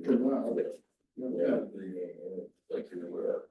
Yeah. Like you were.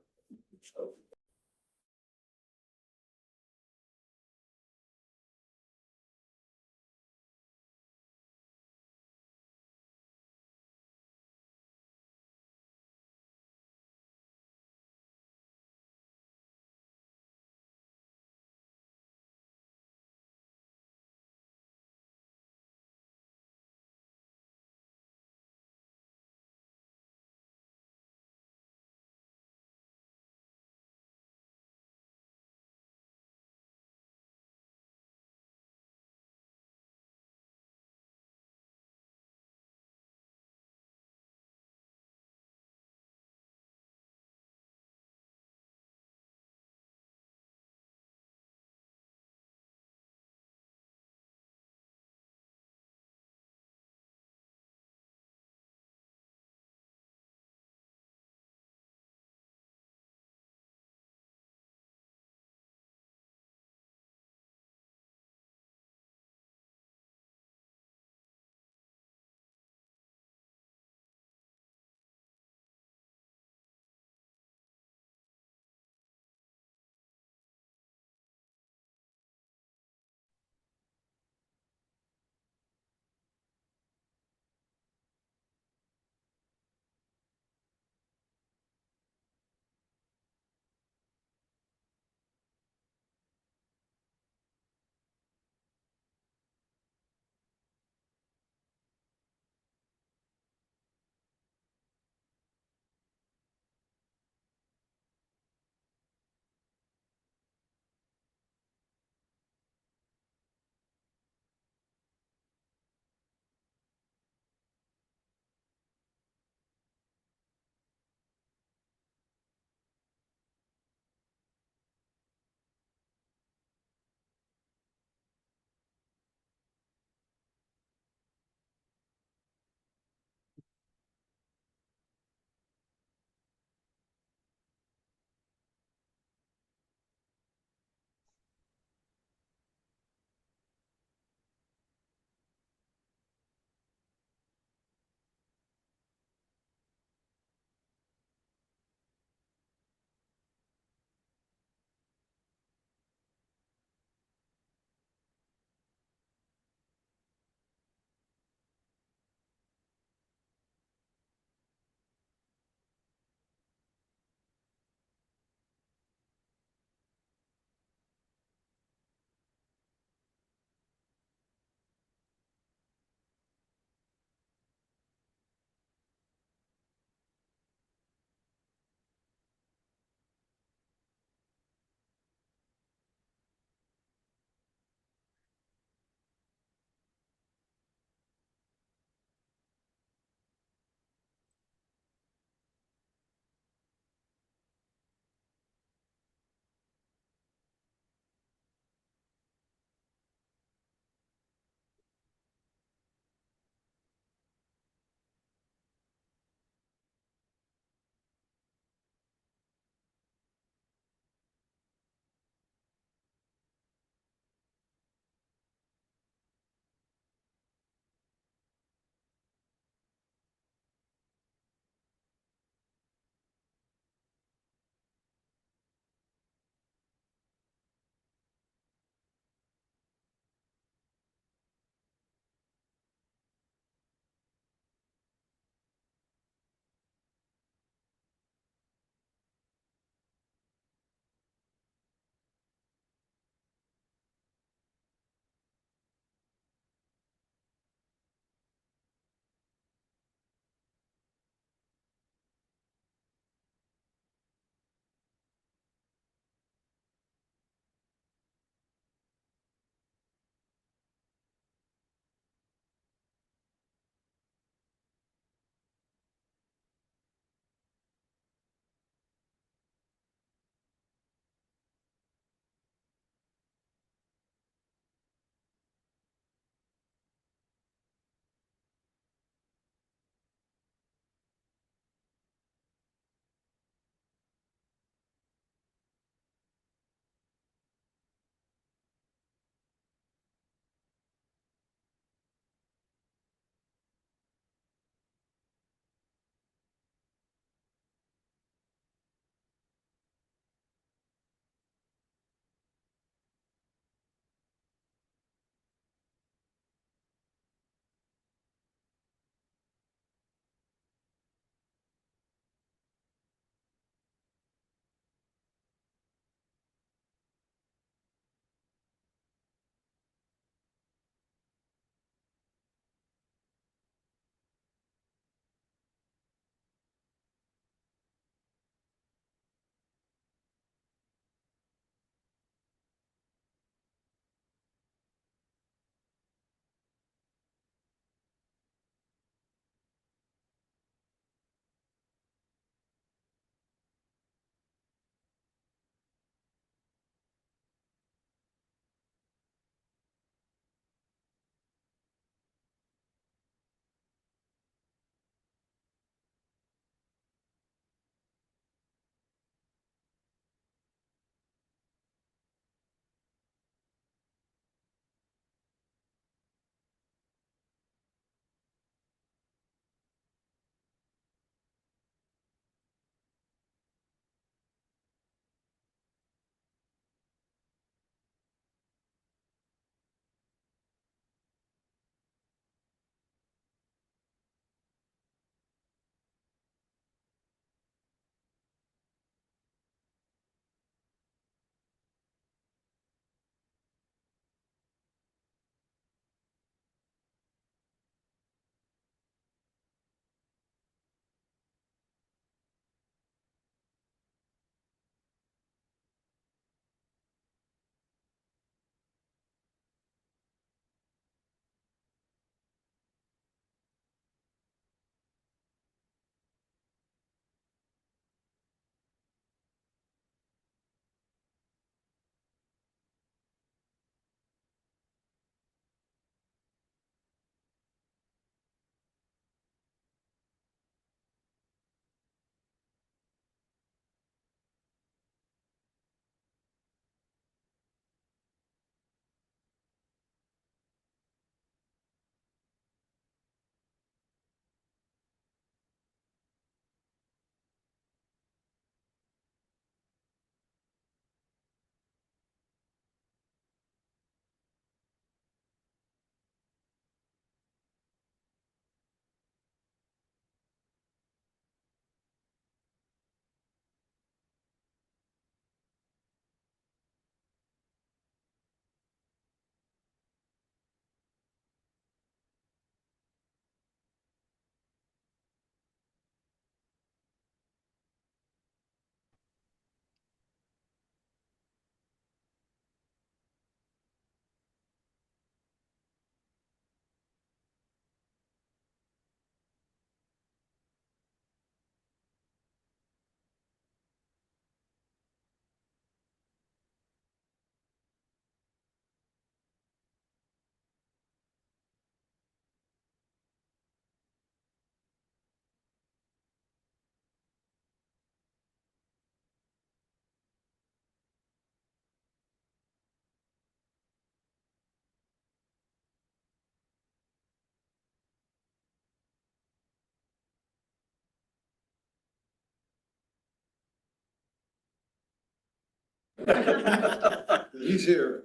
He's here.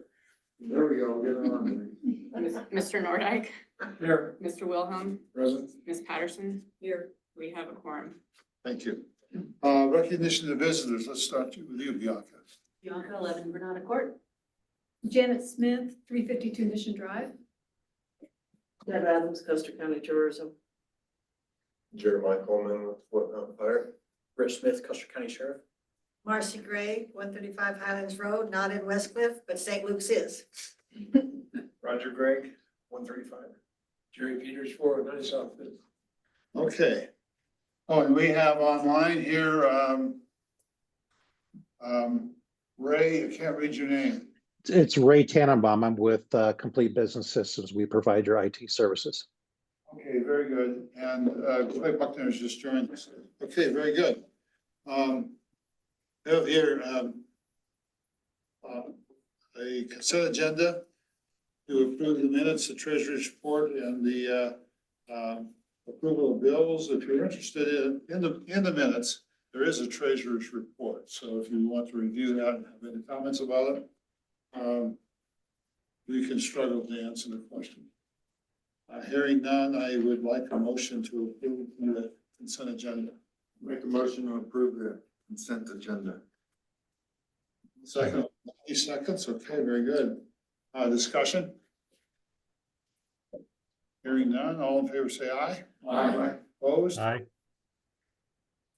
There we go, get on. Mr. Nordike, Here. Mr. Wilhelm, Present. Ms. Patterson. Here. We have a quorum. Thank you. Recognition of visitors. Let's start with you, Bianca. Bianca, 11 Granada Court. Janet Smith, 352 Mission Drive. Deb Adams, Custer County Tourism. Jeremiah Coleman with Fort Mount Fire. Rich Smith, Custer County Sheriff. Marcy Gray, 135 Highlands Road, not in West Cliff, but St. Luke's is. Roger Gregg, 135. Jerry Peters, 409 South Fifth. Okay. Oh, and we have online here, Ray, I can't read your name. It's Ray Tannenbaum. I'm with Complete Business Systems. We provide your IT services. Okay, very good. And Clay Buckner has just joined us. Okay, very good. We have here a consent agenda to approve the minutes, the treasurer's report, and the approval of bills. If you're interested in the minutes, there is a treasurer's report. So if you want to review that and have any comments about it, you can struggle to answer the question. Hearing none, I would like a motion to approve the consent agenda. Make a motion to approve the consent agenda. Second, 90 seconds. Okay, very good. Discussion? Hearing none, all in favor say aye. Aye. Opposed? Aye.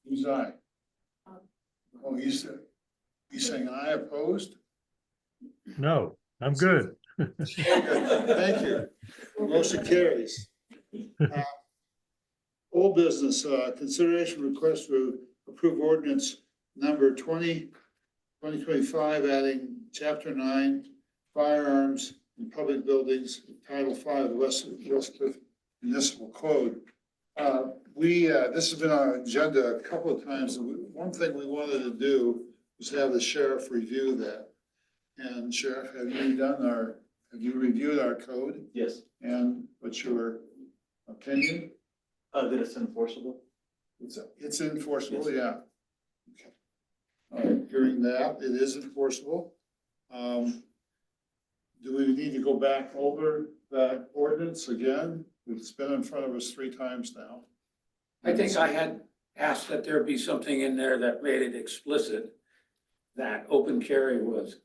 Who's aye? Oh, he's saying aye, opposed? No, I'm good. Thank you. Motion carries. Old business, consideration request to approve ordinance number 2025, adding chapter 9, firearms in public buildings, title 5 of the West Cliff Municipal Code. This has been on our agenda a couple of times. One thing we wanted to do was have the sheriff review that. And Sheriff, have you reviewed our code? Yes. And what's your opinion? That it's enforceable. It's enforceable, yeah. Okay. All right, hearing that, it is enforceable. Do we need to go back over that ordinance again? It's been in front of us 3 times now. I think I had asked that there be something in there that made it explicit that open carry was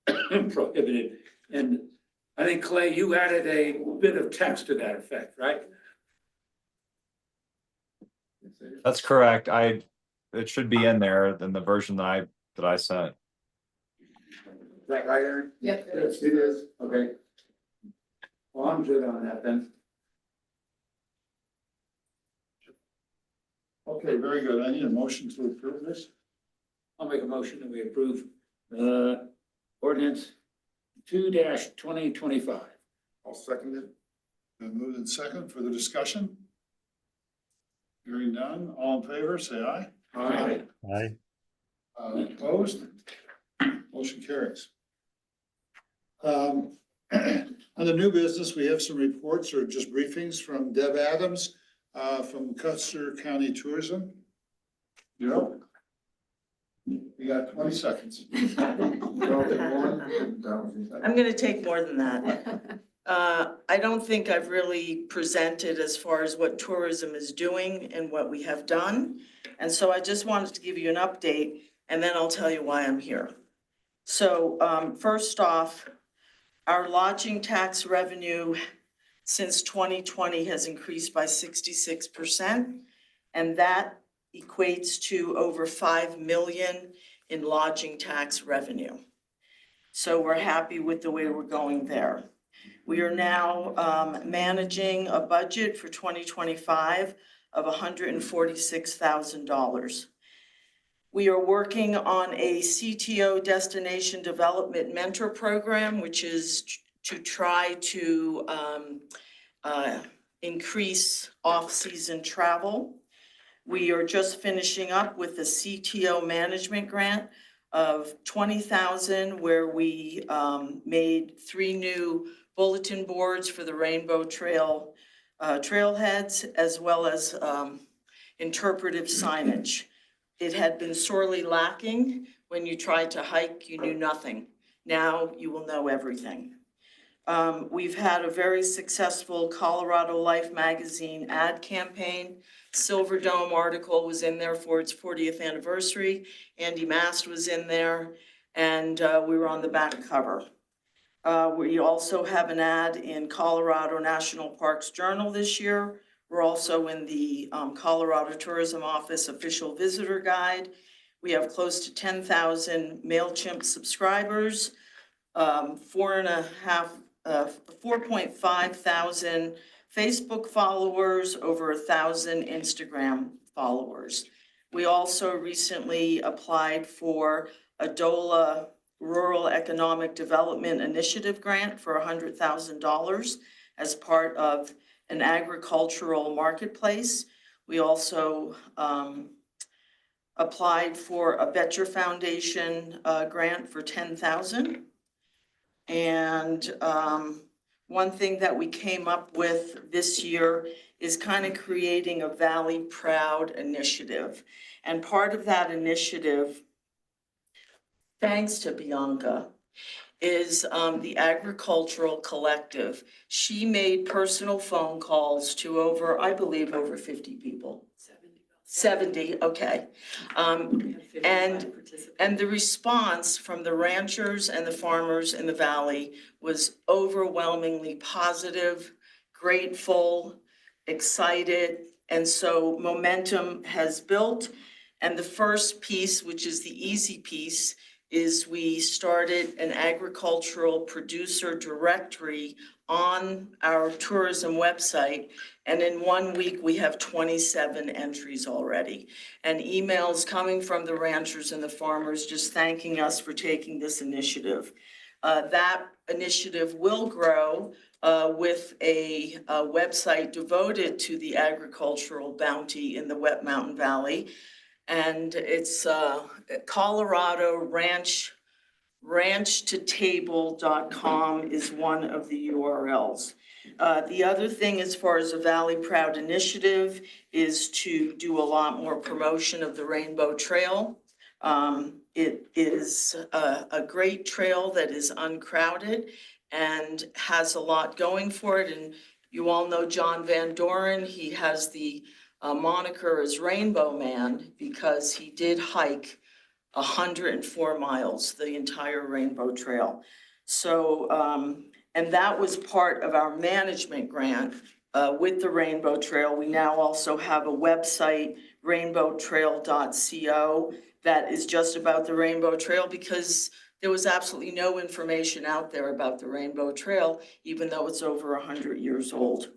prohibited. And I think, Clay, you added a bit of text to that effect, right? That's correct. It should be in there than the version that I sent. Is that right, Aaron? Yep. Yes, it is. Okay. Well, I'm good on that then. Okay, very good. I need a motion to approve this. I'll make a motion that we approve ordinance 2-2025. I'll second it. Been moved in second for the discussion. Hearing none, all in favor, say aye. Aye. Aye. Opposed? Motion carries. On the new business, we have some reports or just briefings from Deb Adams from Custer County Tourism. You're up. You got 20 seconds. I'm gonna take more than that. I don't think I've really presented as far as what tourism is doing and what we have done. And so I just wanted to give you an update and then I'll tell you why I'm here. So first off, our lodging tax revenue since 2020 has increased by 66%. And that equates to over 5 million in lodging tax revenue. So we're happy with the way we're going there. We are now managing a budget for 2025 of $146,000. We are working on a CTO Destination Development Mentor Program, which is to try to increase off-season travel. We are just finishing up with the CTO Management Grant of $20,000, where we made 3 new bulletin boards for the Rainbow Trail trailheads, as well as interpretive signage. It had been sorely lacking When you tried to hike, you knew nothing. Now you will know everything. We've had a very successful Colorado Life magazine ad campaign. Silver Dome article was in there for its 40th anniversary. Andy Mast was in there, and we were on the back cover. We also have an ad in Colorado National Parks Journal this year. We're also in the Colorado Tourism Office Official Visitor Guide. We have close to 10,000 MailChimp subscribers, 4.5 thousand Facebook followers, over 1,000 Instagram followers. We also recently applied for a DOLA Rural Economic Development Initiative grant for $100,000 as part of an agricultural marketplace. We also applied for a Betcher Foundation grant for $10,000. And one thing that we came up with this year is kind of creating a Valley Proud initiative. And part of that initiative, thanks to Bianca, is the Agricultural Collective. She made personal phone calls to I believe over 50 people. 70, okay. And the response from the ranchers and the farmers in the valley was overwhelmingly positive, grateful, excited. And so momentum has built. And the first piece, which is the easy piece, is we started an agricultural producer directory on our tourism website. And in 1 week, we have 27 entries already. And emails coming from the ranchers and the farmers just thanking us for taking this initiative. That initiative will grow with a website devoted to the agricultural bounty in the Wet Mountain Valley. And it's Colorado ranchtotable.com is one of the URLs. The other thing, as far as the Valley Proud initiative, is to do a lot more promotion of the Rainbow Trail. It is a great trail that is uncrowded and has a lot going for it. And you all know John Van Doren. He has the moniker as Rainbow Man because he did hike 104 miles, the entire Rainbow Trail. So, and that was part of our management grant with the Rainbow Trail. We now also have a website, rainbowtrail.co, that is just about the Rainbow Trail because there was absolutely no information out there about the Rainbow Trail, even though it's over 100 years old.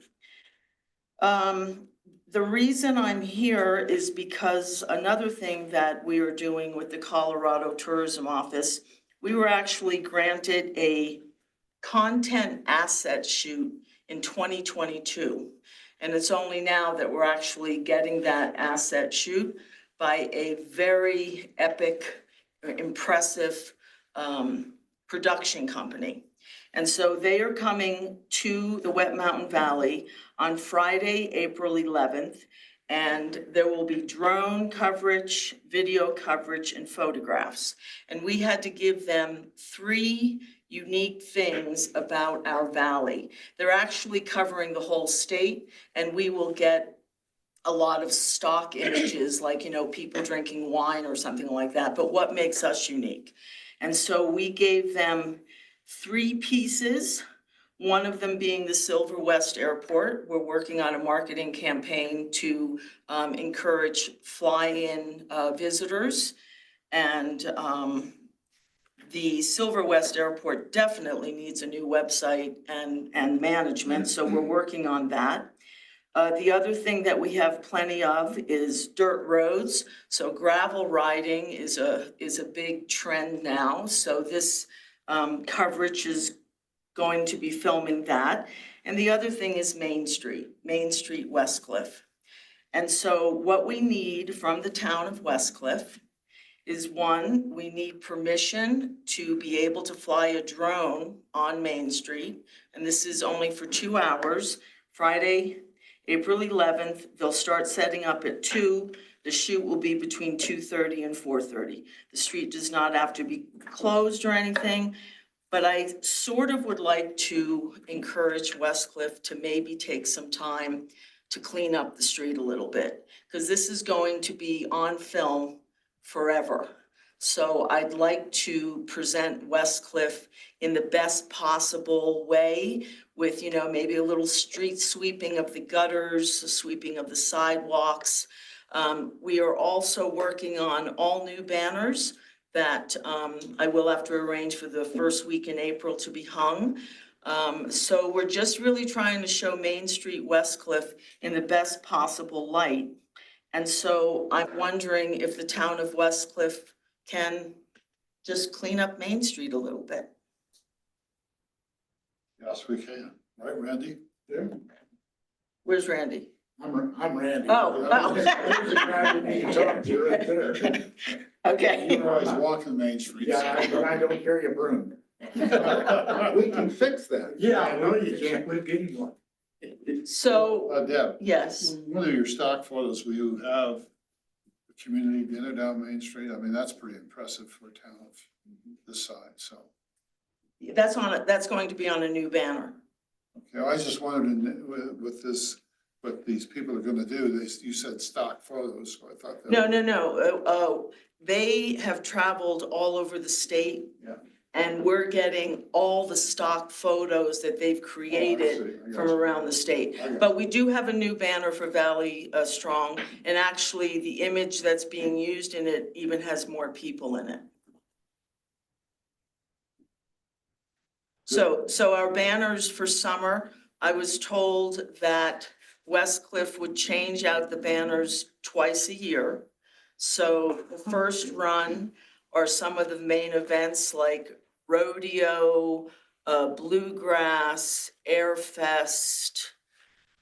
The reason I'm here is because another thing that we are doing with the Colorado Tourism Office, we were actually granted a content asset shoot in 2022. And it's only now that we're actually getting that asset shoot by a very epic, impressive production company. And so they are coming to the Wet Mountain Valley on Friday, April 11th, and there will be drone coverage, video coverage, and photographs. And we had to give them 3 unique things about our valley. They're actually covering the whole state, and we will get a lot of stock images, like, you know, people drinking wine or something like that, but what makes us unique? And so we gave them 3 pieces, one of them being the Silver West Airport. We're working on a marketing campaign to encourage fly-in visitors. And the Silver West Airport definitely needs a new website and management, so we're working on that. The other thing that we have plenty of is dirt roads. So gravel riding is a big trend now. So this coverage is going to be filming that. And the other thing is Main Street Westcliff. And so what we need from the town of Westcliff is, one, we need permission to be able to fly a drone on Main Street. And this is only for 2 hours, Friday, April 11th. They'll start setting up at 2. The shoot will be between 2:30 and 4:30. The street does not have to be closed or anything, but I sort of would like to encourage Westcliff to maybe take some time to clean up the street a little bit, because this is going to be on film forever. So I'd like to present Westcliff in the best possible way with, maybe a little street sweeping of the gutters, a sweeping of the sidewalks. We are also working on all new banners that I will have to arrange for the first week in April to be hung. So we're just really trying to show Main Street Westcliff in the best possible light. And so I'm wondering if the town of Westcliff can just clean up Main Street a little bit. Yes, we can. Right, Randy? Yeah. Where's Randy? I'm Randy. Oh. There's a guy you need to talk to right there. Okay. You're always walking Main Street. But I don't carry a broom. We can fix that. Yeah, I know you can't, we're getting one. So, Deb, yes, one of your stock photos, will you have the community dinner down Main Street? I mean, that's pretty impressive for a town of this size, so. that's going to be on a new banner. Okay, I just wanted to, with this, what these people are gonna do, you said stock photos, so I thought that. No. They have traveled all over the state. Yeah. And we're getting all the stock photos that they've Oh, I created see. I got from you. around the state. I got But we do have a new banner for Valley Strong, and actually the image that's being used in it even has more people in it. So our banners for summer, I was told that Westcliff would change out the banners twice a year. So the first run are some of the main events like rodeo, bluegrass, Airfest,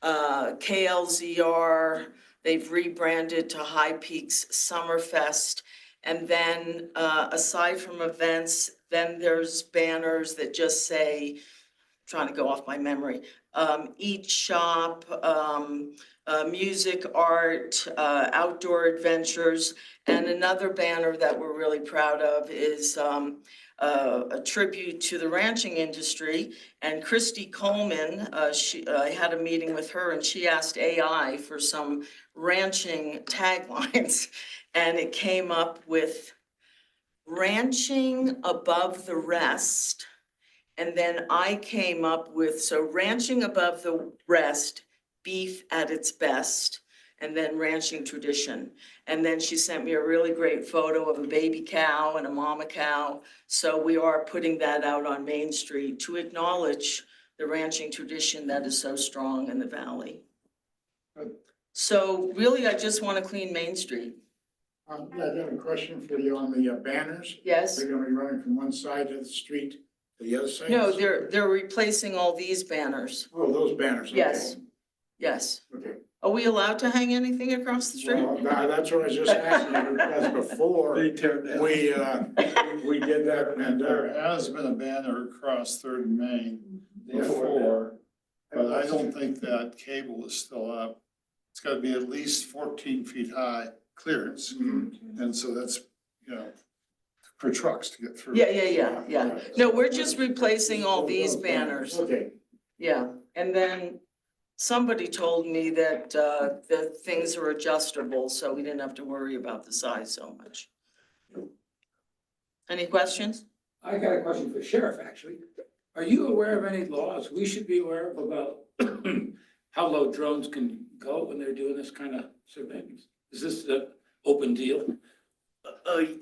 KLZR. They've rebranded to High Peaks Summerfest. And then aside from events, then there's banners that just say, trying to go off my memory, eat shop, music, art, outdoor adventures. And another banner that we're really proud of is a tribute to the ranching industry. And Christy Coleman, I had a meeting with her and she asked AI for some ranching taglines. And it came up with ranching above the rest. And then I came up with, so ranching above the rest, beef at its best, and then ranching tradition. And then she sent me a really great photo of a baby cow and a mama cow. So we are putting that out on Main Street to acknowledge the ranching tradition that is so strong in the valley. Good. So really, I just want to clean Main Street. I got a question for you on the banners. Yes? They're gonna be running from one side of the street to the other side? No, they're replacing all these banners. Oh, those banners. Okay. Yes. Yes. Okay. Are we allowed to hang anything across the street? Well, that's what I was just asking you, because before we did that and There has been a banner across Third and Main before, but I don't think that cable is still up. It's gotta be at least 14 feet high clearance, and so that's, for trucks to get through. Yeah. No, we're just replacing all these banners. Okay. Yeah, and then somebody told me that the things are adjustable, so we didn't have to worry about the size so much. Any questions? I got a question for Sheriff, actually. Are you aware of any laws we should be aware of about how low drones can go when they're doing this kind of surveillance? Is this an open deal?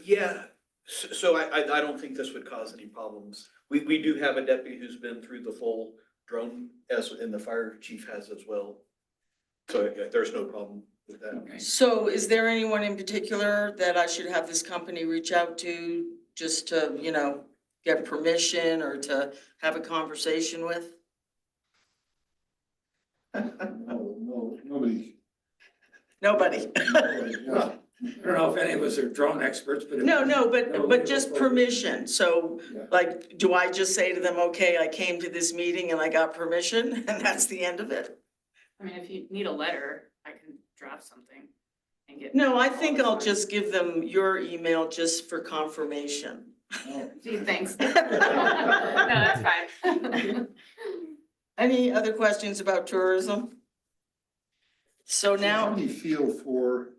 Yeah, so I don't think this would cause any problems. We do have a deputy who's been through the full drone, and the fire chief has as well. So yeah, there's no problem with that. Okay. So is there anyone in particular that I should have this company reach out to just to, get permission or to have a conversation with? No, nobody. Nobody. I don't know if any of us are drone experts, but. No, but just permission. So Yeah. like, do I just say to them, okay, I came to this meeting and I got permission and that's the end of it? I mean, if you need a letter, I can draft something and get. No, I think I'll just give them your email just for confirmation. Gee, thanks. No, that's fine. Any other questions about tourism? So How now, do you feel for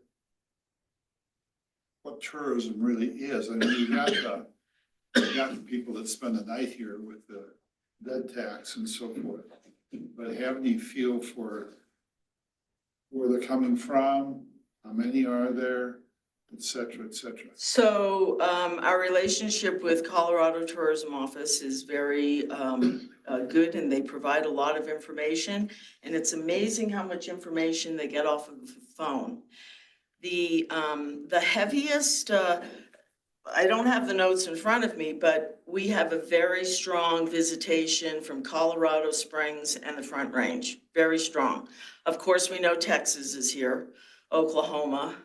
what tourism really is? I mean, you got the people that spend the night here with the bed tax and so forth. But have any feel for where they're coming from, how many are there, et cetera, et cetera? so our relationship with Colorado Tourism Office is very good, and they provide a lot of information. And it's amazing how much information they get off of the phone. The heaviest, I don't have the notes in front of me, but we have a very strong visitation from Colorado Springs and the Front Range, very strong. Of course, we know Texas is here, Oklahoma.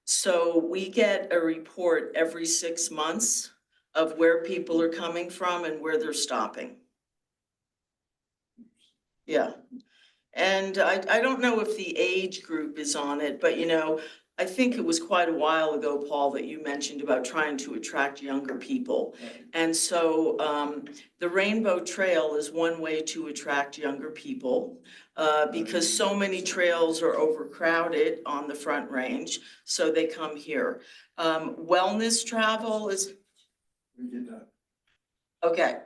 So we get a report every 6 months of where people are coming from and where they're stopping. Yeah. And I don't know if the age group is on it, but I think it was quite a while ago, Paul, that you mentioned about trying to attract younger people. And so the Rainbow Trail is one way to attract younger people because so many trails are overcrowded on the Front Range, so they come here. Wellness travel is, okay.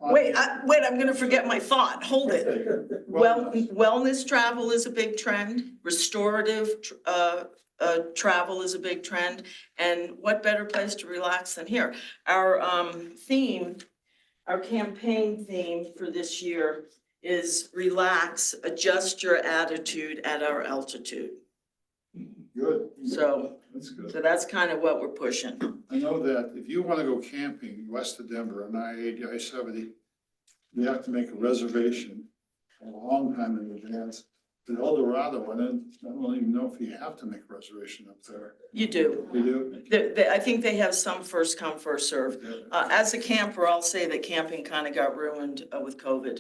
Wait, I'm gonna forget my thought. Hold it. Well, wellness travel is a big trend. Restorative travel is a big trend. And what better place to relax than here? Our theme, our campaign theme for this year is relax, adjust your attitude at our altitude. Good. So That's good. so that's kind of what we're pushing. I know that if you want to go camping west of Denver on I-80, I-70, you have to make a reservation a long time in advance. But El Dorado, I don't even know if you have to make a reservation up there. You do. You do? I think they have some first come, first serve. As a camper, I'll say that camping kind of got ruined with COVID.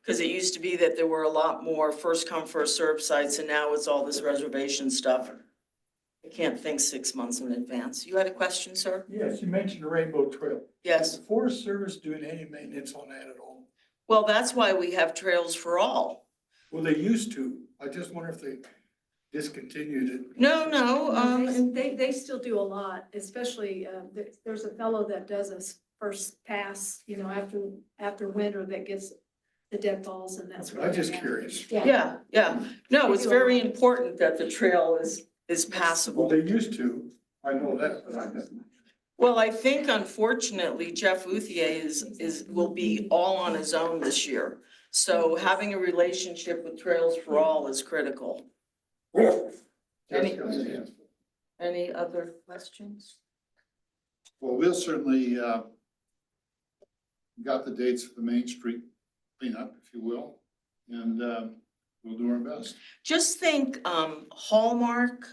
Because it used to be that there were a lot more first come, first serve sites, and now it's all this reservation stuff. I can't think 6 months in advance. You had a question, sir? Yes, you mentioned the Rainbow Trail. Yes. Is the Forest Service doing any maintenance on that at all? Well, that's why we have Trails for All. Well, they used to. I just wonder if they discontinued it. No, They still do a lot, especially, there's a fellow that does a first pass, after winter that gets the deadfalls and that's. I'm just curious. yeah. No, it's very important that the trail is Well, passable. they used to. I know that, but I didn't. Well, I think unfortunately Jeff Outhier will be all on his own this year. So having a relationship with Trails for All is critical. Any other questions? Well, we'll certainly, got the dates for the Main Street cleanup, if you will, and we'll do our best. Just think Hallmark,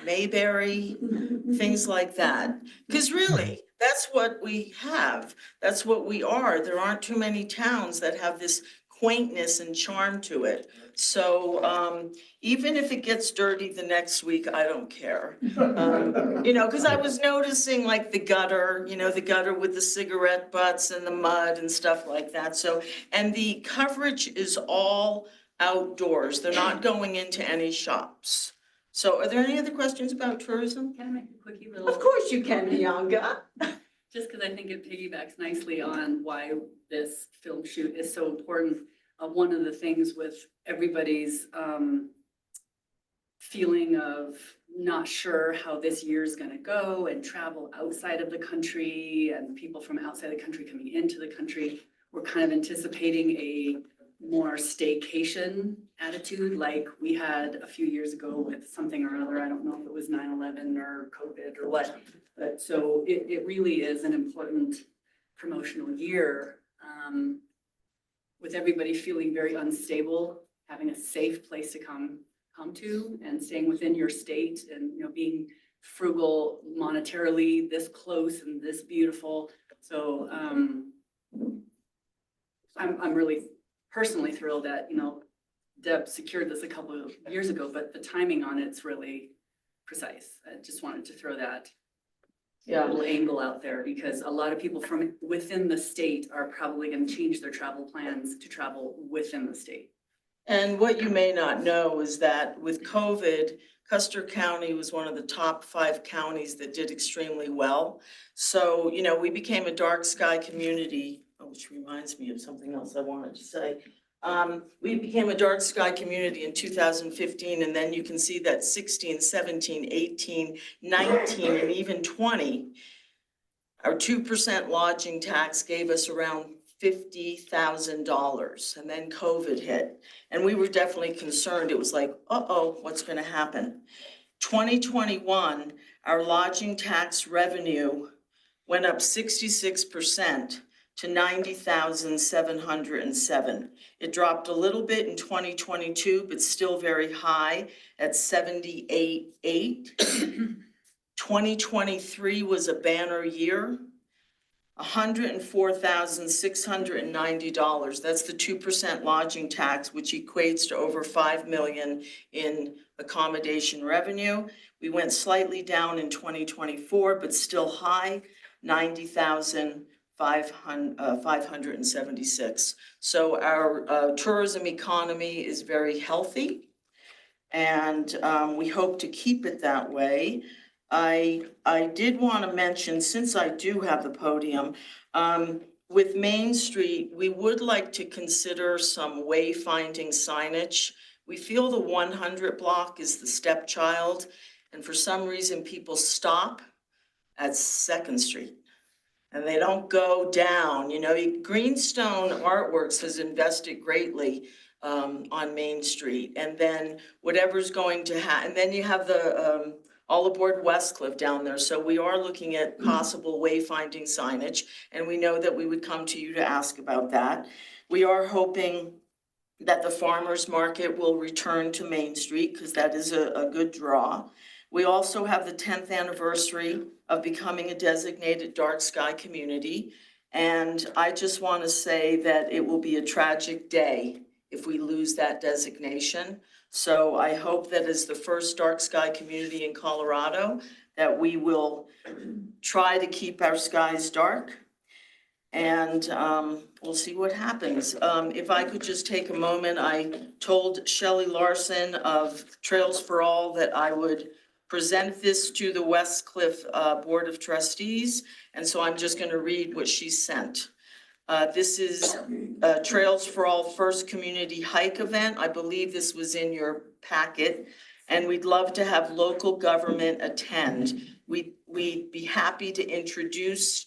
Mayberry, things like that. Because really, that's what we have. That's what we are. There aren't too many towns that have this quaintness and charm to it. So even if it gets dirty the next week, I don't care. Because I was noticing like the gutter, the gutter with the cigarette butts and the mud and stuff like that. So, and the coverage is all outdoors. They're not going into any shops. So are there any other questions about tourism? Can I make a quickie little? Of course you can, Bianca. Just because I think it piggybacks nicely on why this film shoot is so important. One of the things with everybody's feeling of not sure how this year's gonna go and travel outside of the country and people from outside the country coming into the country, we're kind of anticipating a more staycation attitude like we had a few years ago with something or other. I don't know if it was 9/11 or COVID or what, but so it really is an important promotional year. With everybody feeling very unstable, having a safe place to come to and staying within your state and, being frugal monetarily, this close and this beautiful. So, I'm really personally thrilled that, you know, Deb secured this a couple of years ago, but the timing on it's really precise. I just wanted to throw that little angle out there because a lot of people from within the state are probably going to change their travel plans to travel within the state. And what you may not know is that with COVID, Custer County was one of the top 5 counties that did extremely well. So, you know, we became a dark sky community, which reminds me of something else I wanted to say. We became a dark sky community in 2015, and then you can see that 16, 17, 18, 19, and even 20, our 2% lodging tax gave us around $50,000, and then COVID hit. And we were definitely concerned. It was like, uh-oh, what's gonna happen? 2021, our lodging tax revenue went up 66% to $90,707. It dropped a little bit in 2022, but still very high at $78,800. 2023 was a banner year. $104,690. That's the 2% lodging tax, which equates to over $5 million in accommodation revenue. We went slightly down in 2024, but still high, $90,576. So our tourism economy is very healthy, and we hope to keep it that way. I did want to mention, since I do have the podium, with Main Street, we would like to consider some wayfinding signage. We feel the 100 block is the stepchild, and for some reason, people stop at 2nd Street. And they don't go down, you know, Greenstone Artworks has invested greatly on Main Street. And then whatever's going to happen, and then you have the All Aboard Westcliff down there. So we are looking at possible wayfinding signage, and we know that we would come to you to ask about that. We are hoping that the farmers market will return to Main Street because that is a good draw. We also have the 10th anniversary of becoming a designated dark sky community. And I just want to say that it will be a tragic day if we lose that designation. So I hope that as the first dark sky community in Colorado, that we will try to keep our skies dark. And we'll see what happens. If I could just take a moment, I told Shelley Larson of Trails for All that I would present this to the Westcliff Board of Trustees. And so I'm just going to read what she sent. This is Trails for All First Community Hike event. I believe this was in your packet. And we'd love to have local government attend. We'd be happy to introduce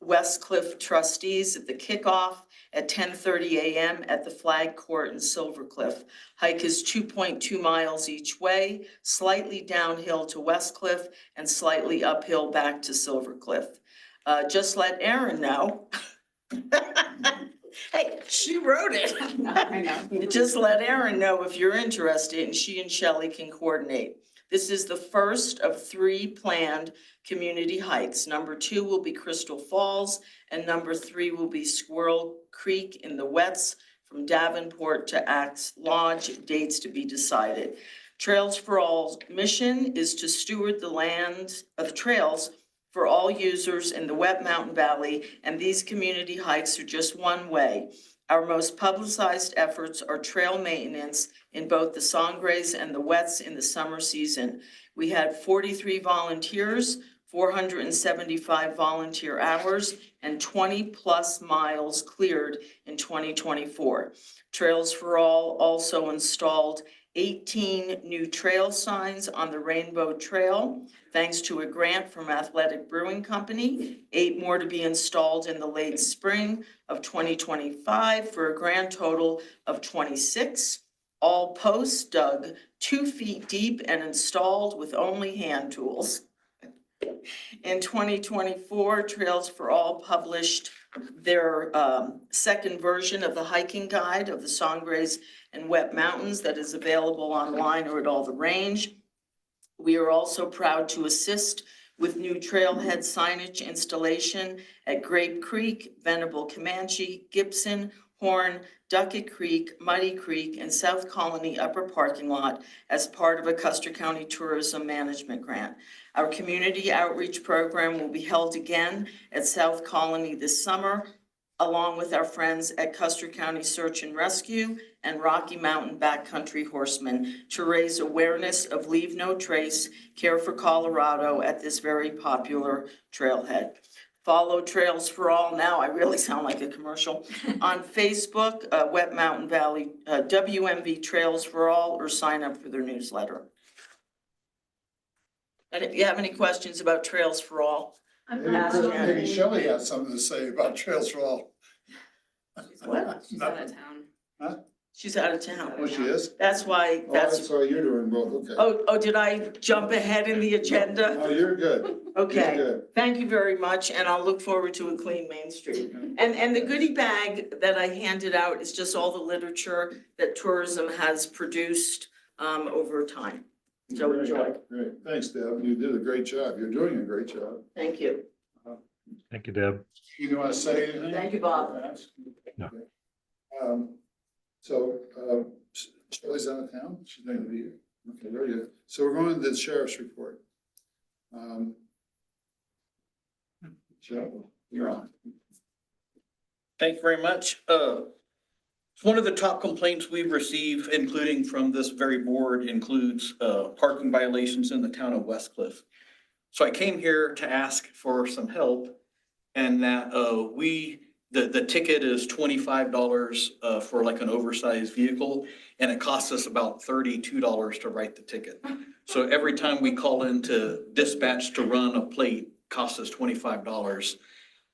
Westcliff trustees at the kickoff at 10:30 a.m. at the Flag Court in Silvercliff. Hike is 2.2 miles each way, slightly downhill to Westcliff and slightly uphill back to Silvercliff. Just let Erin know. Hey, she wrote it. I know. Just let Erin know if you're interested, and she and Shelley can coordinate. This is the first of 3 planned community hikes. Number 2 will be Crystal Falls, and number 3 will be Squirrel Creek in the Wets from Davenport to Axe Lodge, dates to be decided. Trails for All's mission is to steward the land of trails for all users in the Wet Mountain Valley, and these community hikes are just one way. Our most publicized efforts are trail maintenance in both the Sangres and the Wets in the summer season. We had 43 volunteers, 475 volunteer hours, and 20 plus miles cleared in 2024. Trails for All also installed 18 new trail signs on the Rainbow Trail, thanks to a grant from Athletic Brewing Company. 8 more to be installed in the late spring of 2025 for a grand total of 26. All posts dug 2 feet deep and installed with only hand tools. In 2024, Trails for All published their second version of the hiking guide of the Sangres and Wet Mountains that is available online or at All the Range. We are also proud to assist with new trailhead signage installation at Grape Creek, Venable Comanche, Gibson, Horn, Duckett Creek, Muddy Creek, and South Colony Upper Parking Lot as part of a Custer County Tourism Management Grant. Our community outreach program will be held again at South Colony this summer, along with our friends at Custer County Search and Rescue and Rocky Mountain Backcountry Horsemen to raise awareness of Leave No Trace, Care for Colorado at this very popular trailhead. Follow Trails for All, now I really sound like a commercial, on Facebook, Wet Mountain Valley, WMV Trails for All, or sign up for their newsletter. And if you have any questions about Trails for All, Maybe Shelley has something to say about Trails for All. what? She's out of town. She's out of town. Oh, she is? That's why, Oh, that's, that's why you're doing both, okay. oh, did I jump ahead in the agenda? No, you're good. You're Okay, good. thank you very much, and I'll look forward to a clean Main Street. And the goodie bag that I handed out is just all the literature that tourism has produced over time. So enjoy. Great, thanks, Deb. You did a great job. You're doing a great job. Thank you. Thank you, Deb. You want to say anything? Thank you, Bob. No. So, Shelley's out of town? She's not gonna be here. Okay, very good. So we're going to the sheriff's report. Joe, you're on. Thank you very much. One of the top complaints we've received, including from this very board, includes parking violations in the town of Westcliff. So I came here to ask for some help, and that the ticket is $25 for like an oversized vehicle, and it costs us about $32 to write the ticket. So every time we call into dispatch to run a plate, costs us $25.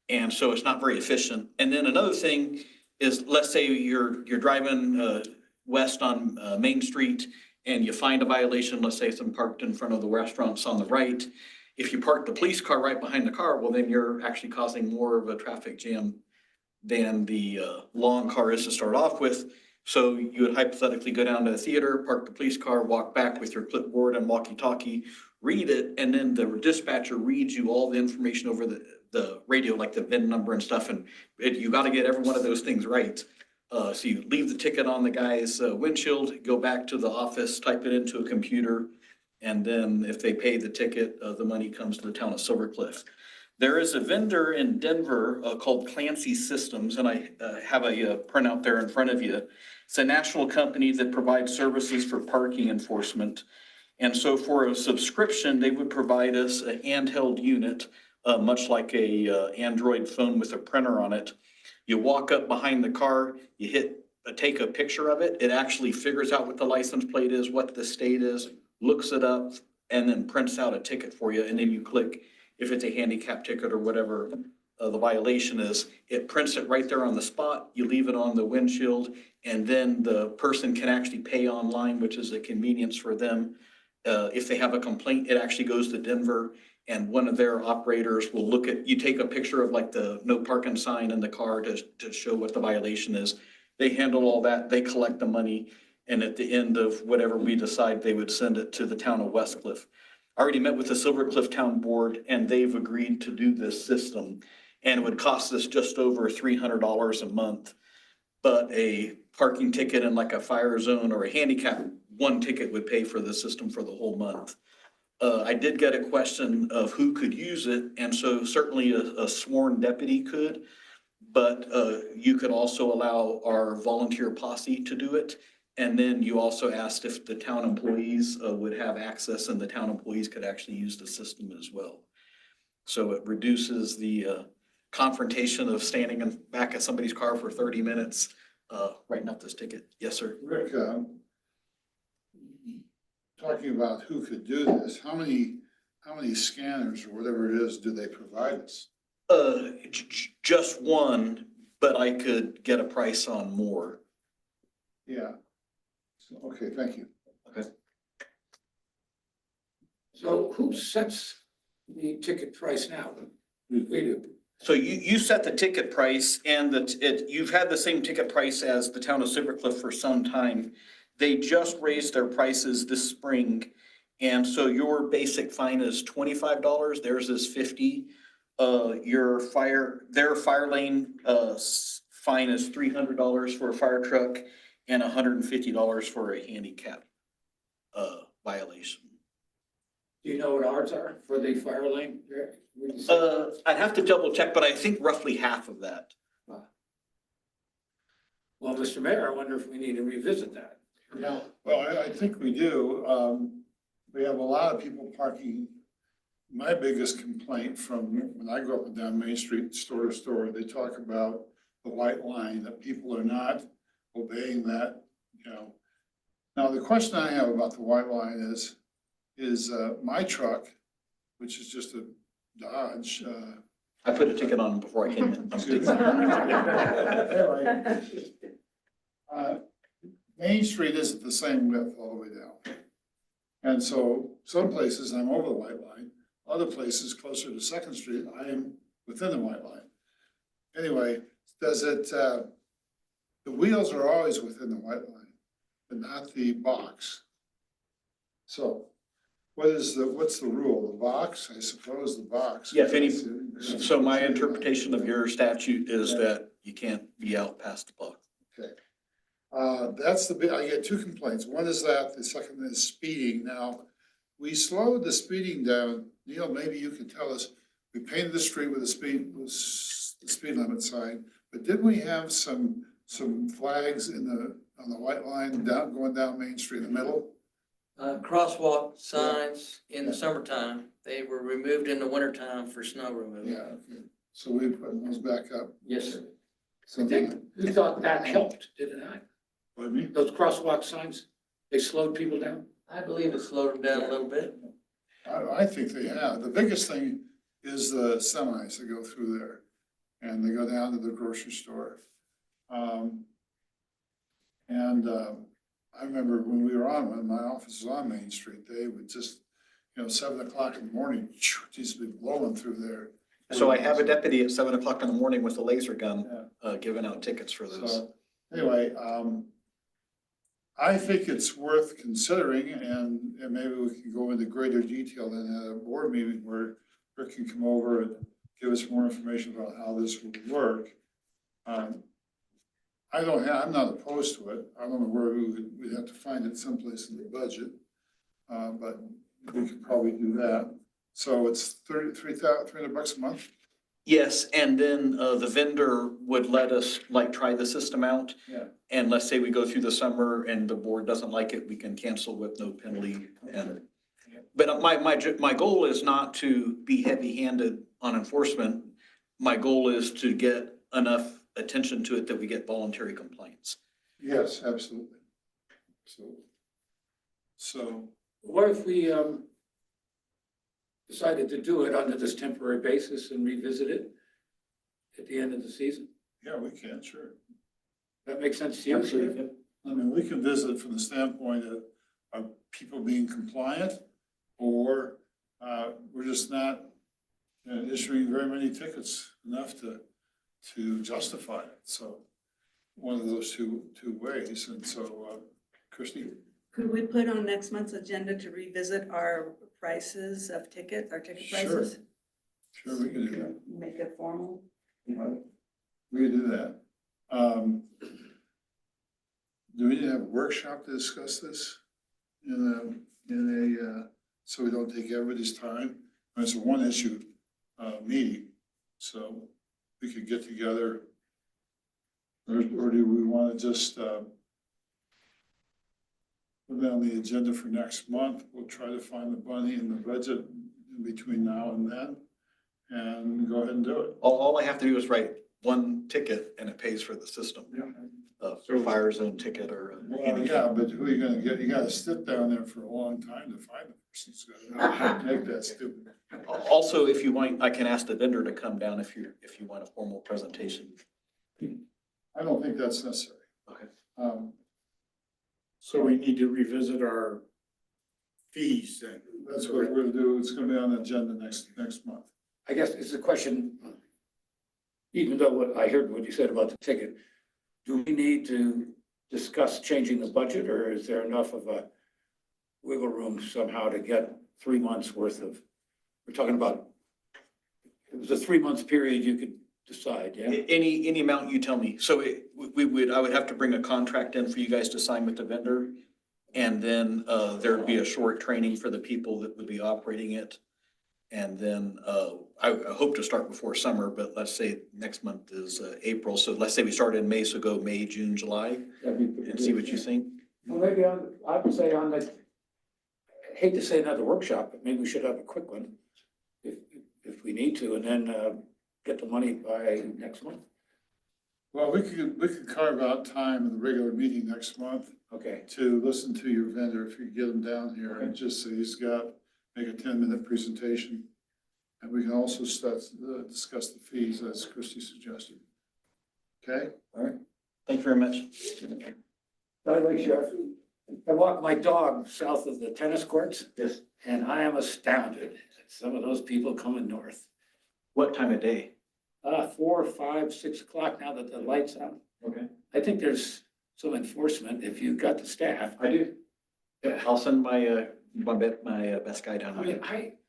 And so it's not very efficient. And then another thing is, let's say you're driving west on Main Street and you find a violation, let's say some parked in front of the restaurants on the right. If you park the police car right behind the car, well, then you're actually causing more of a traffic jam than the long car is to start off with. So you would hypothetically go down to the theater, park the police car, walk back with your clipboard and walkie-talkie, read it, and then the dispatcher reads you all the information over the radio, like the VIN number and stuff, and you gotta get every one of those things right. So you leave the ticket on the guy's windshield, go back to the office, type it into a computer, and then if they pay the ticket, the money comes to the town of Silver Cliff. There is a vendor in Denver called Clancy Systems, and I have a printout there in front of you. It's a national company that provides services for parking enforcement. And so for a subscription, they would provide us a handheld unit, much like a Android phone with a printer on it. You walk up behind the car, you take a picture of it. It actually figures out what the license plate is, what the state is, looks it up, and then prints out a ticket for you. And then you click, if it's a handicap ticket or whatever the violation is, it prints it right there on the spot. You leave it on the windshield, and then the person can actually pay online, which is a convenience for them. If they have a complaint, it actually goes to Denver, and one of their operators will look at, you take a picture of like the no parking sign in the car to show what the violation is. They handle all that, they collect the money, and at the end of whatever we decide, they would send it to the town of Westcliff. I already met with the Silver Cliff Town Board, and they've agreed to do this system, and it would cost us just over $300 a month. But a parking ticket in like a fire zone or a handicap, one ticket would pay for the system for the whole month. I did get a question of who could use it, and so certainly a sworn deputy could, but you could also allow our volunteer posse to do it. And then you also asked if the town employees would have access, and the town employees could actually use the system as well. So it reduces the confrontation of standing in back at somebody's car for 30 minutes, writing up this ticket. Yes, sir. Rick, talking about who could do this, how many scanners or whatever it is do they provide us? Just one, but I could get a price on more. Yeah. So, okay, thank you. Okay. So who sets the ticket price now? We do. So you set the ticket price, and you've had the same ticket price as the town of Silver Cliff for some time. They just raised their prices this spring, And so your basic fine is $25, theirs is 50. Their fire lane, fine is $300 for a fire truck and $150 for a handicap, violation. Do you know what ours are for the fire lane? I'd have to double check, but I think roughly half of that. Well, Mr. Mayor, I wonder if we need to revisit that. Well, I think we do. We have a lot of people parking. My biggest complaint from when I go up and down Main Street, store to store, they talk about the white line, that people are not obeying that, you know. Now, the question I have about the white line is my truck, which is just a Dodge, I put a ticket on before I came in. Main Street isn't the same width all the way down. And so some places I'm over the white line, other places closer to Second Street, I am within the white line. Anyway, the wheels are always within the white line, but not the box. So what's the rule? The box, I suppose the box. Yeah, so my interpretation of your statute is that you can't be out past the box. Okay. That's I get two complaints. One is that, the second is speeding. Now, we slowed the speeding down. Neil, maybe you can tell us, we painted the street with the speed limit sign, but didn't we have some flags on the white line going down Main Street in the middle? Crosswalk signs in the summertime, they were removed in the wintertime for snow removal. Yeah, okay. So we put those back up. Yes, sir. So We thought that helped, did it not? what do you mean? Those crosswalk signs, they slowed people down? I believe it slowed them down a little bit. I think they have. The biggest thing is the semis that go through there and they go down to the grocery store. I remember when we were when my office was on Main Street, they would just, 7 o'clock in the morning, just be blowing through there. So I have a deputy at 7 o'clock in the morning with a laser gun, giving out tickets for those. So, anyway, I think it's worth considering and maybe we can go into greater detail in a board meeting where Rick can come over and give us more information about how this would work. I'm not opposed to it. I don't know where we'd have to find it someplace in the budget. But we could probably do that. So it's $300 a month? Yes, and then the vendor would let us try the system out. Yeah. And let's say we go through the summer and the board doesn't like it, we can cancel with no penalty. But my goal is not to be heavy-handed on enforcement. My goal is to get enough attention to it that we get voluntary complaints. Yes, absolutely. So What if we decided to do it under this temporary basis and revisit it at the end of the season? yeah, we can, sure. That makes sense to you? Absolutely. I mean, we can visit from the standpoint of people being compliant or we're just not issuing very many tickets enough to justify it. So one of those two ways. And so, Christie? Could we put on next month's agenda to revisit our prices of tickets, our ticket prices? Sure, we can do that. Make it formal? We can do that. Do we need to have a workshop to discuss this so we don't take everybody's time? It's a one issue meeting, so we could get together. Or do we want to just put it on the agenda for next month? We'll try to find the money in the budget in between now and then and go ahead and do it. All I have to do is write one ticket and it pays for the system. Fire zone ticket or. Well, yeah, but who are you gonna get? You gotta sit down there for a long time to find the person who's gonna make that stupid. Also, if you want, I can ask the vendor to come down if you want a formal presentation. I don't think that's necessary. Okay. So we need to revisit our fees then. That's what we're gonna do. It's gonna be on the agenda next month. I guess it's a question, even though I heard what you said about the ticket, do we need to discuss changing the budget or is there enough of a wiggle room somehow to get 3 months worth of, we're talking about, it was a 3 month period you could decide, yeah? Any amount you tell me. So I would have to bring a contract in for you guys to sign with the vendor. And then, there'd be a short training for the people that would be operating it. And then, I hope to start before summer, but let's say next month is, April. So let's say we start in May, so go May, June, July, That'd be pretty and see good, what you yeah. think. Well, maybe I would say on the, I hate to say another workshop, but maybe we should have a quick one if we need to, and then, get the money by next month. Well, we could carve out time in the regular meeting next month Okay. to listen to your vendor if you get him down here and just say he's got, make a 10-minute presentation. And we can also discuss the fees as Christie suggested. Okay? Thank you very much. By the way, Sheriff, I walk my dog south of the tennis courts. Yes. And I am astounded at some of those people coming north. What time of day? 4, 5, 6 o'clock now that the light's out. Okay. I think there's some enforcement if you've got the staff. I do. Yeah, I'll send my best guy down. I mean,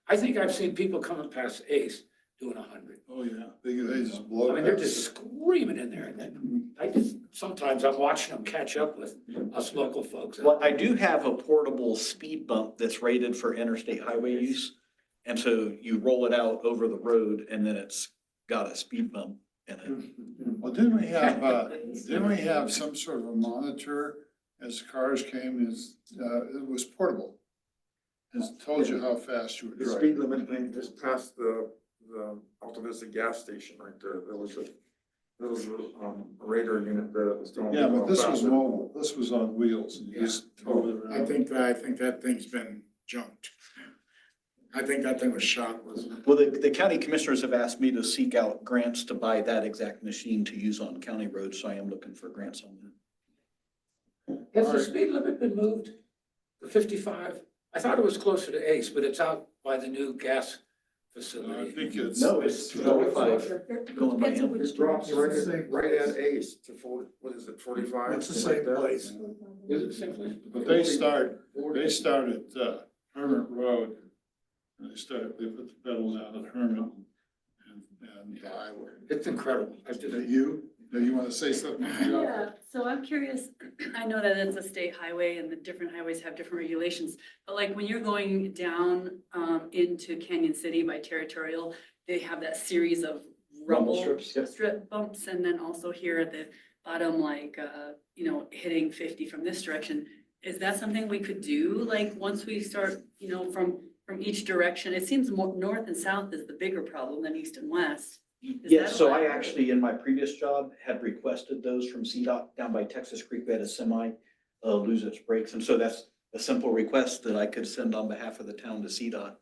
I think I've seen people coming past Ace doing 100. Oh, yeah. They just blow I it. mean, they're just screaming in there. And then sometimes I'm watching them catch up with us local folks. Well, I do have a portable speed bump that's rated for interstate highway use. And so you roll it out over the road and then it's got a speed bump in it. Well, didn't we have some sort of a monitor as cars came, it was portable? It told you how fast you were The driving. speed limit thing just past the Alta Vista gas station right there. There was a radar unit there that was telling. Yeah, people but how this fast was it- mobile. This was on wheels. And you just towed it I around. think that thing's been junked. I think that thing was shot, wasn't it? Well, the county commissioners have asked me to seek out grants to buy that exact machine to use on county roads, so I am looking for grants on that. Has the speed limit been moved to 55? I thought it was closer to Ace, but it's out by the new gas I facility. think it's. No, it's 25 going by Depends on him. which It drops direction. right at Ace to 40, what is it, 45? It's the something same like that? place. Is it simply? But they start at Hermit Road. And they put the pedal down at Hermit and the highway. It's incredible. You want to say something? Yeah, so I'm curious, I know that it's a state highway and the different highways have different regulations, but like when you're going down into Canyon City by Territorial, they have that series of rumble strips, yes. strip bumps, and then also here at the bottom, like, hitting 50 from this direction. Is that something we could do, like, once we start, from each direction? It seems more north and south is the bigger problem than east and west. Is Yes, that so I allowed? actually, in my previous job, had requested those from CDOT down by Texas Creek. We had a semi lose its brakes. And so that's a simple request that I could send on behalf of the town to CDOT,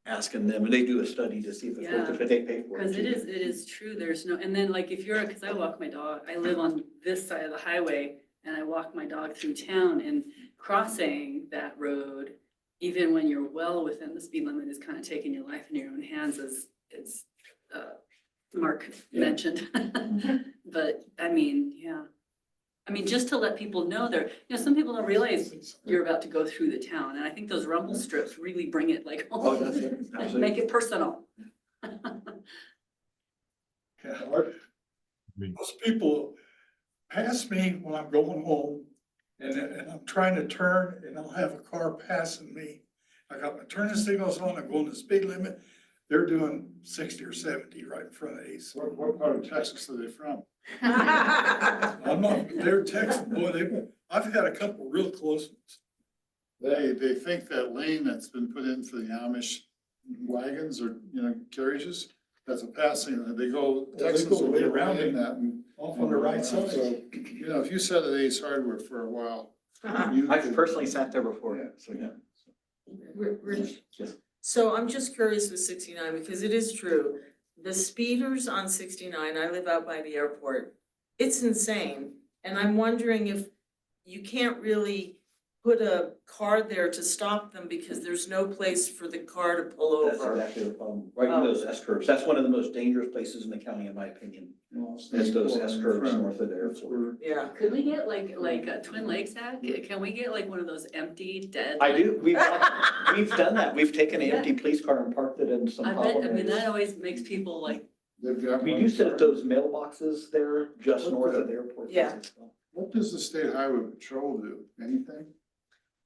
asking them, and they do a study to see if it's worth it, but they pay for it. Because too. it is true, there's no, and then like if you're, because I walk my dog, I live on this side of the highway and I walk my dog through town, and crossing that road, even when you're well within the speed limit, is kind of taking your life in your own hands, as Mark mentioned. But I mean, yeah. I mean, just to let people know there, some people don't realize you're about to go through the town, and I think those rumble strips really bring it like Oh, home, that's it. and Absolutely. make it personal. Most people pass me when I'm going home and I'm trying to turn and I'll have a car passing me. I got my turning signals on, I'm going the speed limit. They're doing 60 or 70 right in front of Ace. What part of Texas are they from? I'm not, they're Texas, boy, I've had a couple real close ones. They think that lane that's been put in for the Amish wagons or, carriages, that's a passing, lane. They go, Texas go will way be around around in it. that and. Off on the right side. So, if you sat at Ace Hardware for a while. you I've could- personally sat there before, so yeah. So I'm just curious with 69, because it is true, the speeders on 69, I live out by the airport, it's insane. And I'm wondering if you can't really put a car there to stop them because there's no place for the car to pull That's over. exactly the problem, right in those S curves. That's one of the most dangerous places in the county, in my opinion. It's those S curves north of the airport. Yeah. Could we get like Twin Lakes had, can we get like one of those empty, dead? I do, we've done that. We've taken an empty police car and parked it in some I problem bet, I mean, that areas. always makes people like, They've got We one- do set those mailboxes there just north of the airport. Yeah. What does the state highway patrol do? Anything?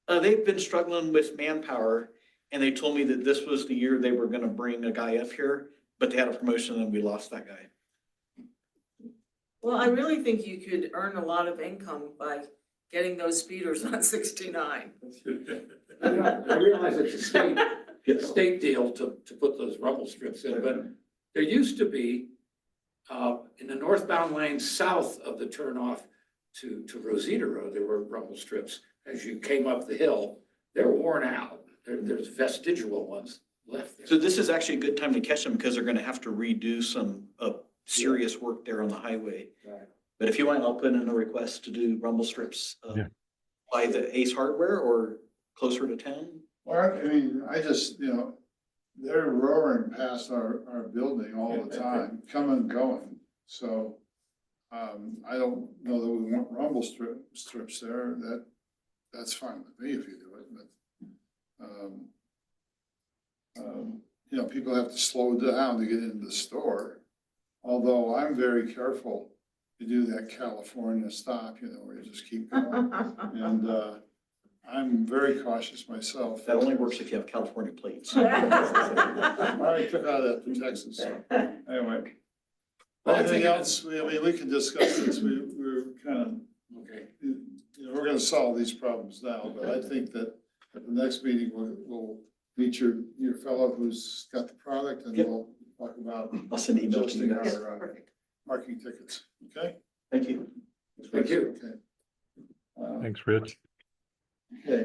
They've been struggling with manpower, and they told me that this was the year they were gonna bring a guy up here, but they had a promotion and we lost that guy. Well, I really think you could earn a lot of income by getting those speeders on 69. I realize it's a state deal to put those rumble strips in, but there used to be, in the northbound lane south of the turnoff to Rosita Road, there were rumble strips. As you came up the hill, they're worn out. There's vestigial ones left there. So this is actually a good time to catch them because they're gonna have to redo some, serious work there on the highway. Right. But if you want, I'll put in a request to do rumble strips, Yeah. by the Ace Hardware or closer to town. Well, I mean, I just, they're roaring past our building all the time, coming and going. So, I don't know that we want rumble strips there. That's fine with me if you do it, but, people have to slow down to get into the store. Although I'm very careful to do that California stop, where you just keep going. And, I'm very cautious myself. That only works if you have California plates. I already took out that for Texas, so, anyway. Well, I Anything think- else? We can discuss this. We're kind Okay. of, we're gonna solve these problems now, but I think that at the next meeting, we'll meet your fellow who's got the product and Yep. we'll talk about I'll send an email to you adjusting guys. our parking tickets, okay? Thank you. Thank you. Okay. Thanks, Rich. Okay,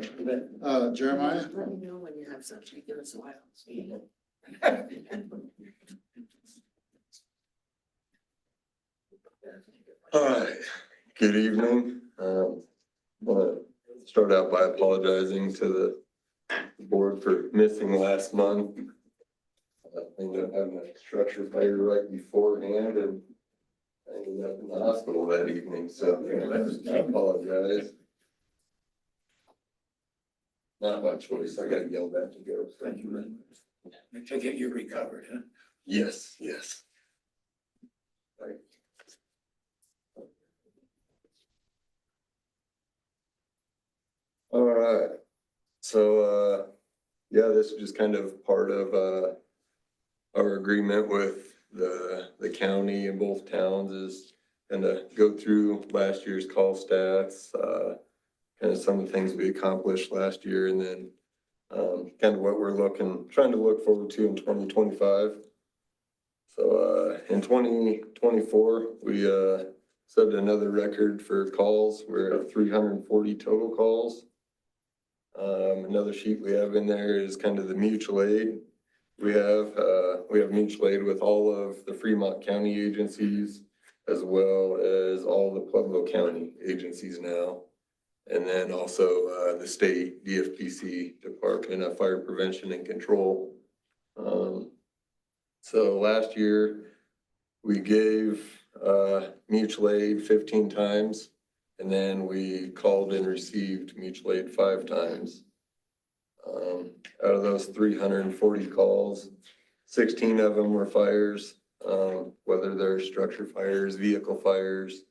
Jeremiah? Let me know when you have something, give us a while. Hi, good evening. Want to start out by apologizing to the board for missing last month. I ended up having a structure fire right beforehand and I ended up in the hospital that evening, so I apologize. Not my choice, I got yelled at to go. Thank you very much. I take it you recovered, huh? Yes, yes. Right. All right, so, yeah, this is just kind of part of, our agreement with the county and both towns is kind of go through last year's call stats, kind of some of the things we accomplished last year and then, kind of what we're trying to look forward to in 2025. So, in 2024, we, set another record for calls. We're at 340 total calls. Another sheet we have in there is kind of the mutual aid. We have mutual aid with all of the Fremont County agencies as well as all the Pueblo County agencies now. And then also, the state DFPC, Department of Fire Prevention and Control. So last year, we gave, mutual aid 15 times. And then we called and received mutual aid 5 times. Out of those 340 calls, 16 of them were fires, whether they're structure fires, vehicle fires,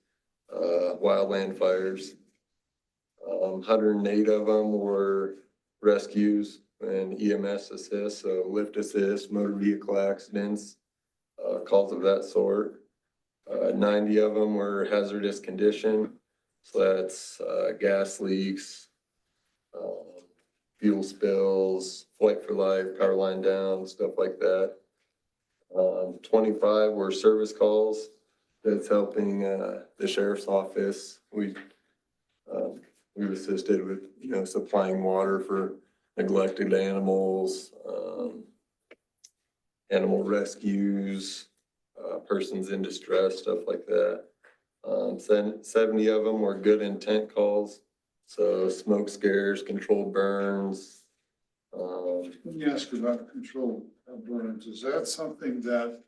wildland fires. 108 of them were rescues and EMS assist, so lift assist, motor vehicle accidents, calls of that sort. 90 of them were hazardous condition. So that's gas leaks, fuel spills, flight for life, power line down, stuff like that. 25 were service calls. That's helping the sheriff's office. We've assisted with, supplying water for neglected animals, animal rescues, persons in distress, stuff like that. 70 of them were good intent calls. So smoke scares, controlled burns. Let me ask you about control of burns. Is that something that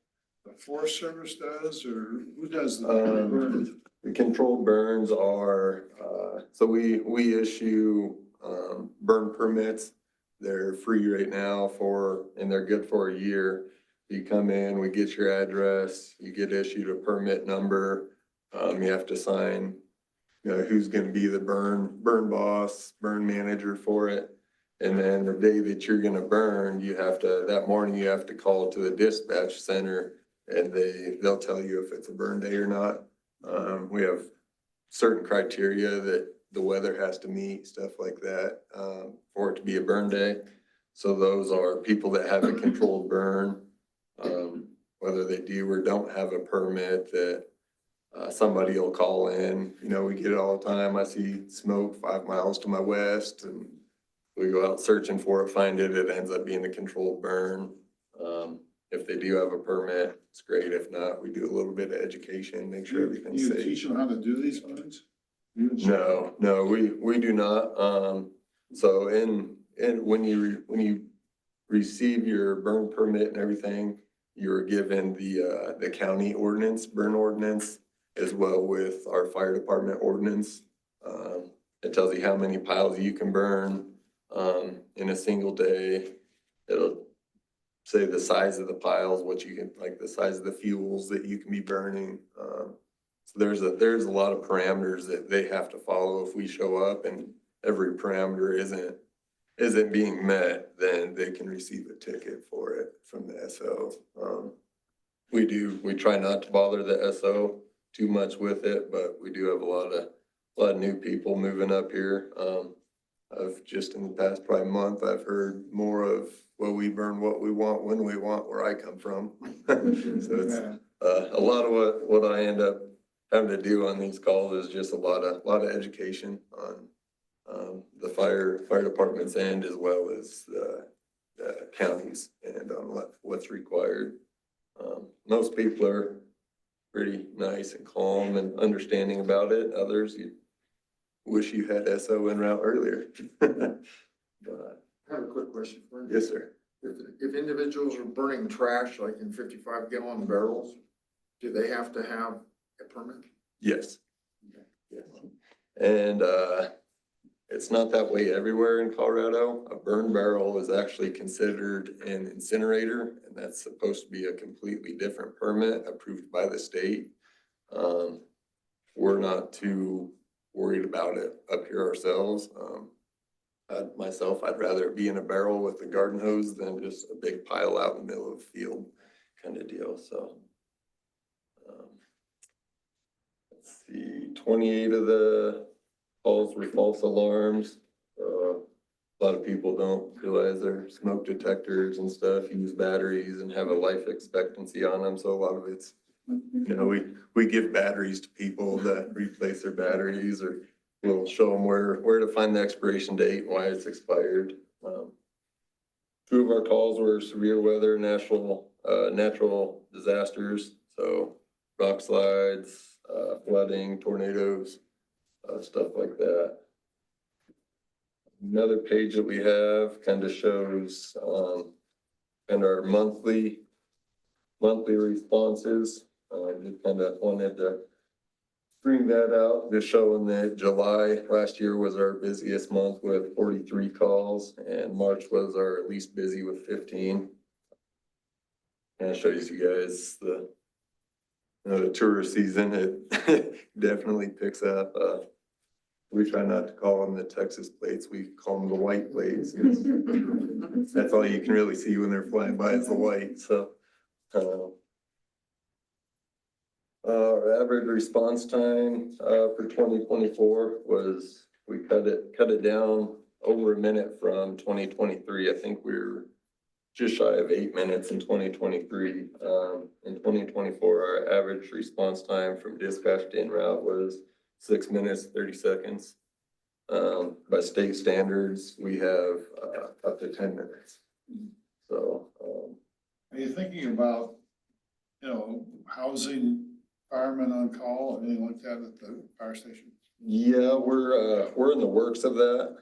the Forest Service does, or who does the burns? The controlled burns are, so we issue, burn permits. They're free right now and they're good for a year. You come in, we get your address, you get issued a permit number. You have to sign, who's gonna be the burn boss, burn manager for it. And then the day that you're gonna burn, that morning you have to call to the dispatch center and they'll tell you if it's a burn day or not. We have certain criteria that the weather has to meet, stuff like that, for it to be a burn day. So those are people that have a controlled burn, whether they do or don't have a permit, that somebody will call in. We get it all the time. I see smoke 5 miles to my west and we go out searching for it, find it, it ends up being a controlled burn. If they do have a permit, it's great. If not, we do a little bit of education, make sure everything's You safe. teach them how to do these burns? No, we do not. So when you receive your burn permit and everything, you're given the county ordinance, burn ordinance, as well with our fire department ordinance. It tells you how many piles you can burn, in a single day. It'll say the size of the piles, like the size of the fuels that you can be burning. So there's a lot of parameters that they have to follow. If we show up and every parameter isn't being met, then they can receive a ticket for it from the SO. We try not to bother the SO too much with it, but we do have a lot of new people moving up here. I've just in the past probably month, I've heard more of, well, we burn what we want, when we want, where I come from. So it's a lot of what I end up having to do on these calls is just a lot of education on the fire department's end, as well as the counties, and on what's required. Most people are pretty nice and calm and understanding about it. Others, you wish you had SO en route earlier. But, I have a quick question for you. yes, sir. If individuals are burning trash, like in 55-gallon barrels, do they have to have a permit? Yes. Yes. And it's not that way everywhere in Colorado. A burn barrel is actually considered an incinerator, and that's supposed to be a completely different permit approved by the state. We're not too worried about it up here ourselves. I'd rather be in a barrel with a garden hose than just a big pile out in the middle of the field kind of deal. So let's see, 28 of the calls were false alarms. A lot of people don't realize their smoke detectors and stuff use batteries and have a life expectancy on them. So a lot of it's, we give batteries to people that replace their batteries, or we'll show them where to find the expiration date and why it's expired. 2 of our calls were severe weather, natural disasters. So rock slides, flooding, tornadoes, stuff like that. Another page that we have kind of shows, and our monthly responses. Just kind of wanted to bring that out, just showing that July last year was our busiest month with 43 calls, and March was our least busy with 15. And it shows you guys the tourist season, it definitely picks up. We try not to call them the Texas plates, we call them the white plates. That's all you can really see when they're flying by is the white, so. Our average response time for 2024 was, we cut it down over a minute from 2023. I think we were just shy of 8 minutes in 2023. In 2024, our average response time from dispatch to en route was 6 minutes, 30 seconds. By state standards, we have up to 10 minutes. So, Are you thinking about, housing firemen on call or anything like that at the fire station? Yeah, we're in the works of that.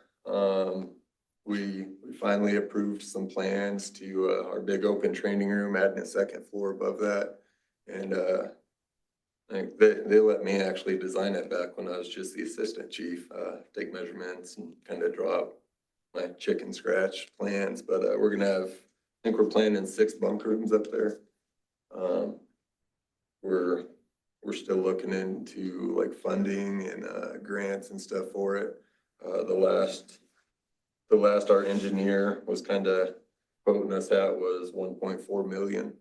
We finally approved some plans to, our big open training room, adding a second floor above that. And, I think they let me actually design it back when I was just the assistant chief, take measurements and kind of draw up my chicken scratch plans, but, we're gonna have, I think we're planning 6 bunk rooms up there. We're still looking into like funding and, grants and stuff for it. The last our engineer was kind of quoting us at was 1.4 million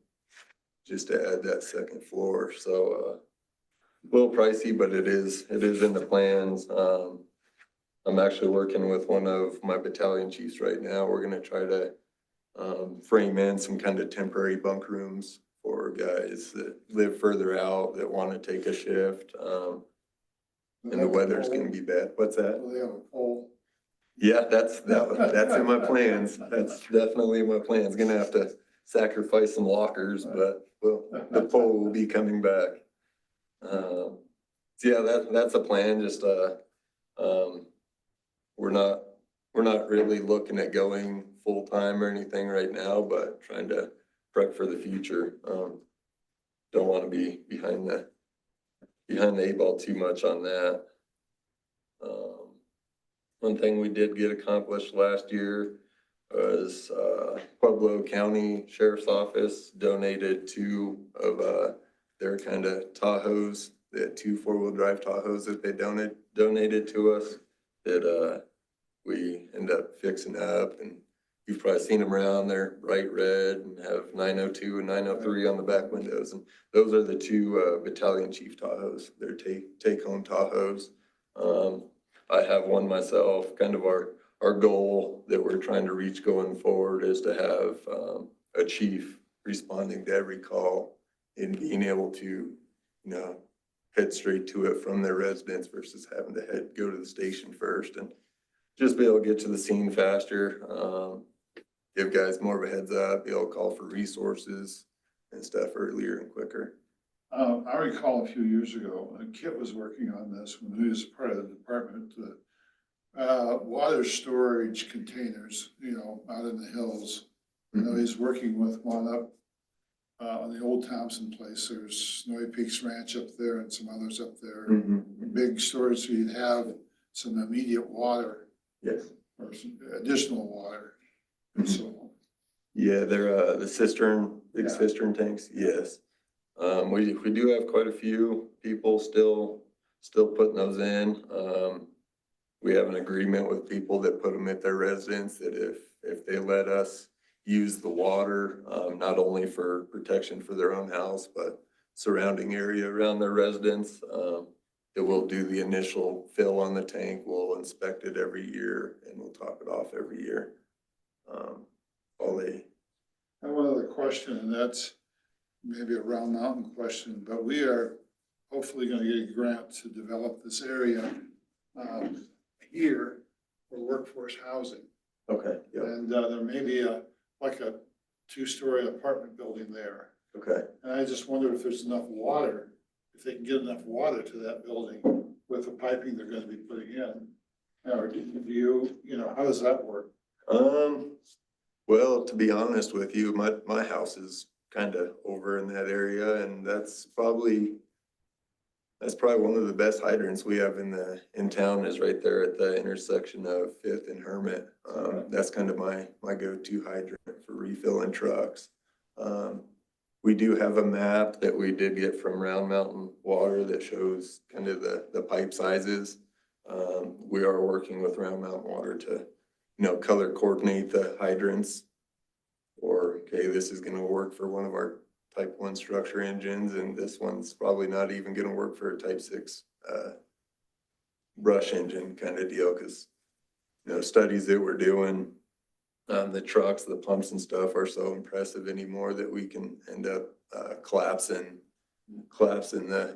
just to add that second floor. So, a little pricey, but it is in the plans. I'm actually working with one of my battalion chiefs right now. We're gonna try to frame in some kind of temporary bunk rooms for guys that live further out that want to take a shift. And the weather's gonna be bad. What's that? Do they have a pole? Yeah, that's in my plans. That's definitely in my plans. Gonna have to sacrifice some lockers, but well, the pole will be coming back. So yeah, that's a plan. Just we're not really looking at going full time or anything right now, but trying to prep for the future. Don't want to be behind the 8 ball too much on that. One thing we did get accomplished last year was Pueblo County Sheriff's Office donated 2 of their kind of Tahoes. They had 2 4-wheel drive Tahoes that they donated to us that we end up fixing up, and you've probably seen them around. They're bright red and have 902 and 903 on the back windows, and those are the 2 battalion chief Tahoes. They're take-home Tahoes. I have one myself. Kind of our goal that we're trying to reach going forward is to have a chief responding to every call and being able to, head straight to it from their residence versus having to go to the station first, and just be able to get to the scene faster. Give guys more of a heads up, be able to call for resources and stuff earlier and quicker. I recall a few years ago, Kit was working on this when he was part of the department, water storage containers, out in the hills. He's working with one up on the old Thompson place. There's Snowy Peaks Ranch up there and some others up there. Big storage, so you'd have some immediate water. Yes. Or some additional water and so on. Yeah, they're the cistern, big cistern tanks. Yes. We do have quite a few people still putting those in. We have an agreement with people that put them at their residence that if they let us use the water, not only for protection for their own house, but surrounding area around their residence, that we'll do the initial fill on the tank. We'll inspect it every year and we'll top it off every year. And one other question, and that's maybe a Round Mountain question, but we are hopefully gonna get a grant to develop this area here for workforce housing. Okay. Yeah. And there may be a 2-story apartment building there. Okay. And I just wonder if there's enough water, if they can get enough water to that building with the piping they're gonna be putting in. Or do you, how does that work? Well, to be honest with you, my house is kind of over in that area, and that's probably one of the best hydrants we have in town is right there at the intersection of 5th and Hermit. That's kind of my go-to hydrant for refilling trucks. We do have a map that we did get from Round Mountain Water that shows kind of the pipe sizes. We are working with Round Mountain Water to, color coordinate the hydrants. Or, okay, this is gonna work for one of our type 1 structure engines, and this one's probably not even gonna work for a type 6 brush engine kind of deal, because studies that we're doing, the trucks, the pumps and stuff are so impressive anymore that we can end up collapsing the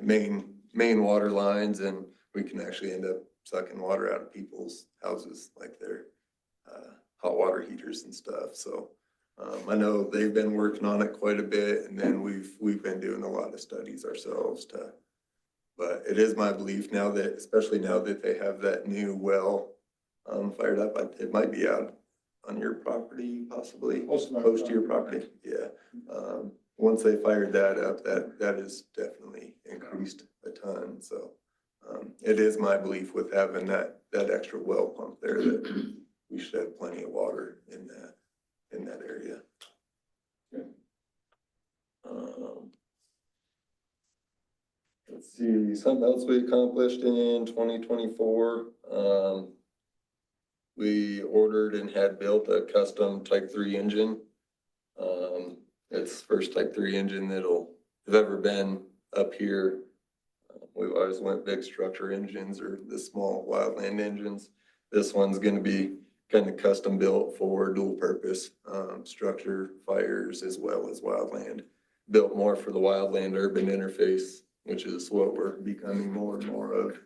main water lines, and we can actually end up sucking water out of people's houses, like their hot water heaters and stuff. So I know they've been working on it quite a bit, and then we've been doing a lot of studies ourselves to But it is my belief now that, especially now that they have that new well, fired up, it might be out on your property possibly, Close to my close to your property, yeah. Once they fired that up, that is definitely increased a ton, so. It is my belief with having that extra well pump there that we should have plenty of water in that area. Let's see, something else we accomplished in 2024. We ordered and had built a custom Type 3 engine. It's first Type 3 engine that'll have ever been up here. We've always went big structure engines or the small wildland engines. This one's gonna be kind of custom built for dual purpose, structure, fires, as well as wildland. Built more for the wildland urban interface, which is what we're becoming more and more of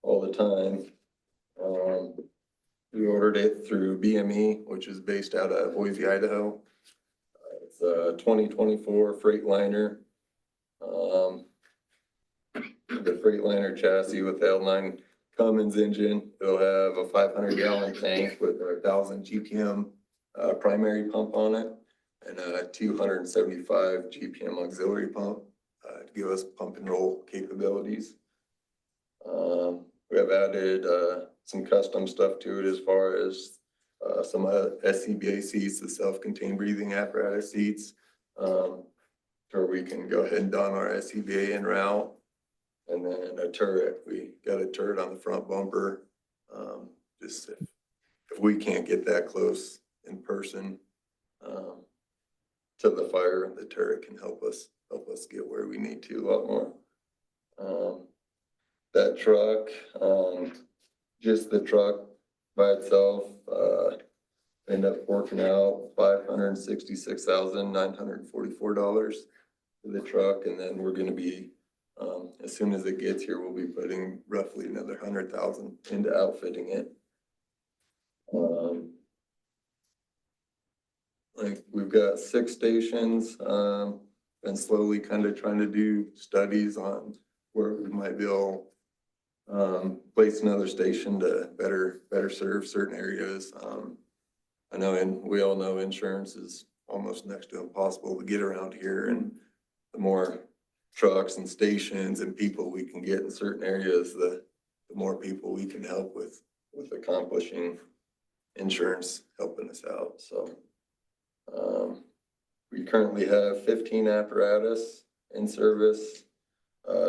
all the time. We ordered it through BME, which is based out of Boise, Idaho. It's a 2024 Freightliner. The Freightliner chassis with the L9 Cummins engine. It'll have a 500-gallon tank with a 1,000 GPM primary pump on it and a 275 GPM auxiliary pump to give us pump and roll capabilities. We have added some custom stuff to it as far as some SCBA seats, the self-contained breathing apparatus seats, where we can go ahead and don our SCBA en route. And then a turret, we got a turret on the front bumper. Just if we can't get that close in person to the fire, the turret can help us get where we need to a lot more. That truck, just the truck by itself, ended up working out $566,944 for the truck. And then we're gonna be, as soon as it gets here, we'll be putting roughly another 100,000 into outfitting it. Like we've got 6 stations, been slowly kind of trying to do studies on where we might be able place another station to better serve certain areas. I know, and we all know insurance is almost next to impossible to get around here, and the more trucks and stations and people we can get in certain areas, the more people we can help with accomplishing insurance helping us out. So we currently have 15 apparatus in service,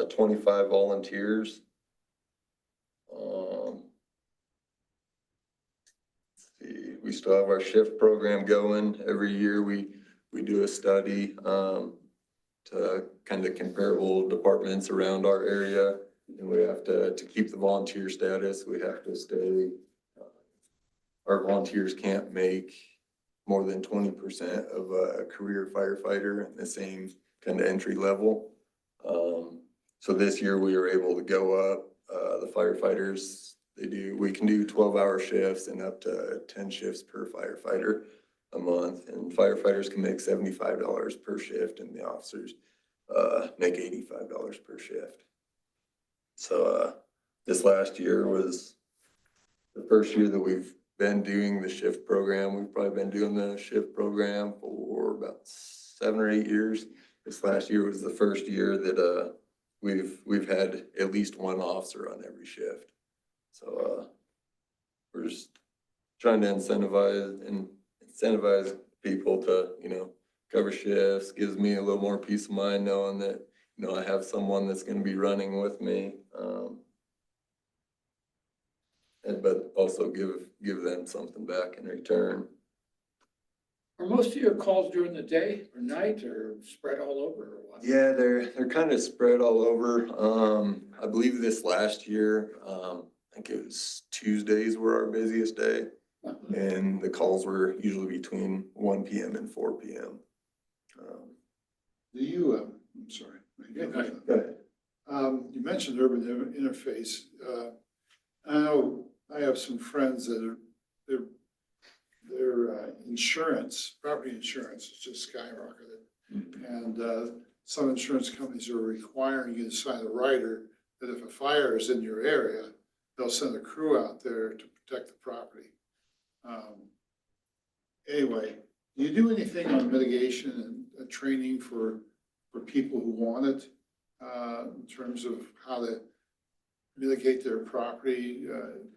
25 volunteers. Let's see, we still have our shift program going. Every year we do a study to kind of comparable departments around our area. And we have to keep the volunteer status, we have to stay, our volunteers can't make more than 20% of a career firefighter in the same kind of entry level. So this year we were able to go up, the firefighters, we can do 12-hour shifts and up to 10 shifts per firefighter a month. And firefighters can make $75 per shift and the officers make $85 per shift. So this last year was the first year that we've been doing the shift program. We've probably been doing the shift program for about 7 or 8 years. This last year was the first year that we've had at least one officer on every shift. So we're just trying to incentivize people to, cover shifts. Gives me a little more peace of mind knowing that, I have someone that's gonna be running with me. But also give them something back in return. Are most of your calls during the day or night or spread all over or what? Yeah, they're kind of spread all over. I believe this last year, I think it was Tuesdays were our busiest day. And the calls were usually between 1 PM and 4 PM. I'm sorry. Yeah, go ahead. Go ahead. You mentioned urban interface. I know I have some friends that their property insurance has just skyrocketed. And some insurance companies are requiring you to sign a rider that if a fire is in your area, they'll send a crew out there to protect the property. Anyway, do you do anything on mitigation and training for people who want it? In terms of how to mitigate their property,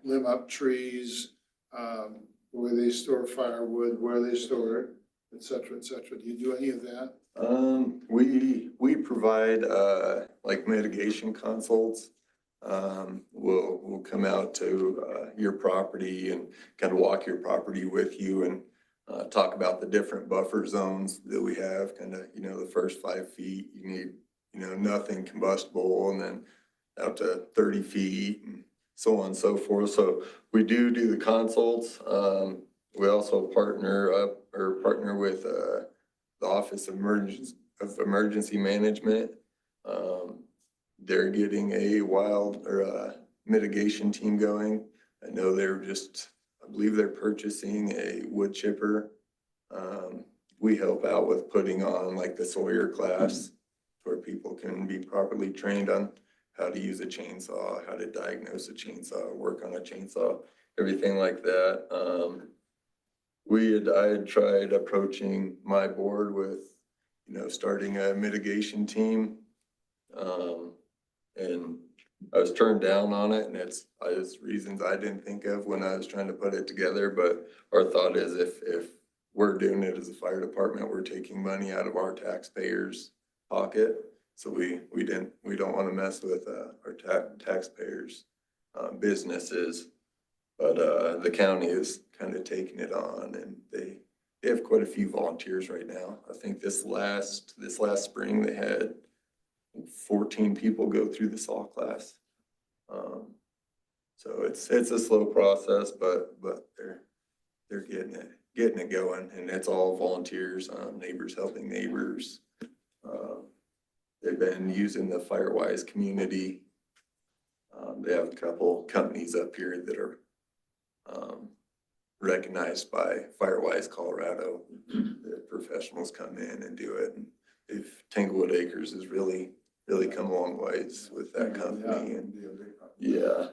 limb up trees, where they store firewood, where they store it, et cetera, et cetera. Do you do any of that? We provide, like mitigation consults. We'll come out to, your property and kind of walk your property with you and, talk about the different buffer zones that we have, kind of, the first 5 feet, you need, nothing combustible, and then out to 30 feet and so on and so forth. So we do the consults. We also partner with, the Office of Emergency Management. They're getting a mitigation team going. I know I believe they're purchasing a wood chipper. We help out with putting on like the Sawyer class where people can be properly trained on how to use a chainsaw, how to diagnose a chainsaw, work on a chainsaw, everything like that. I had tried approaching my board with, starting a mitigation team. And I was turned down on it, and it's reasons I didn't think of when I was trying to put it together. But our thought is if we're doing it as a fire department, we're taking money out of our taxpayers' pocket. So we don't want to mess with our taxpayers' businesses. But the county is kind of taking it on, and they have quite a few volunteers right now. I think this last spring they had 14 people go through the SAW class. So it's a slow process, but they're getting it going, and it's all volunteers, neighbors helping neighbors. They've been using the Firewise community. They have a couple companies up here that are recognized by Firewise Colorado. The professionals come in and do it. And if Tanglewood Acres has really come a long ways with that company. And yeah.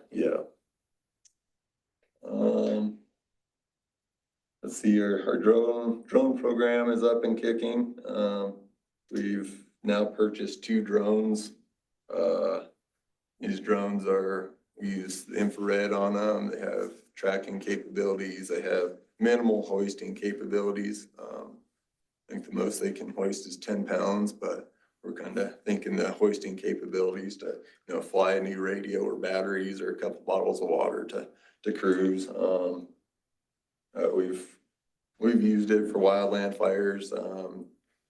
Let's see, our drone program is up and kicking. We've now purchased 2 drones. These drones we use the infrared on them. They have tracking capabilities. They have minimal hoisting capabilities. I think the most they can hoist is 10 pounds, but we're kind of thinking the hoisting capabilities to, fly a new radio or batteries or a couple bottles of water to cruise. We've used it for wildland fires,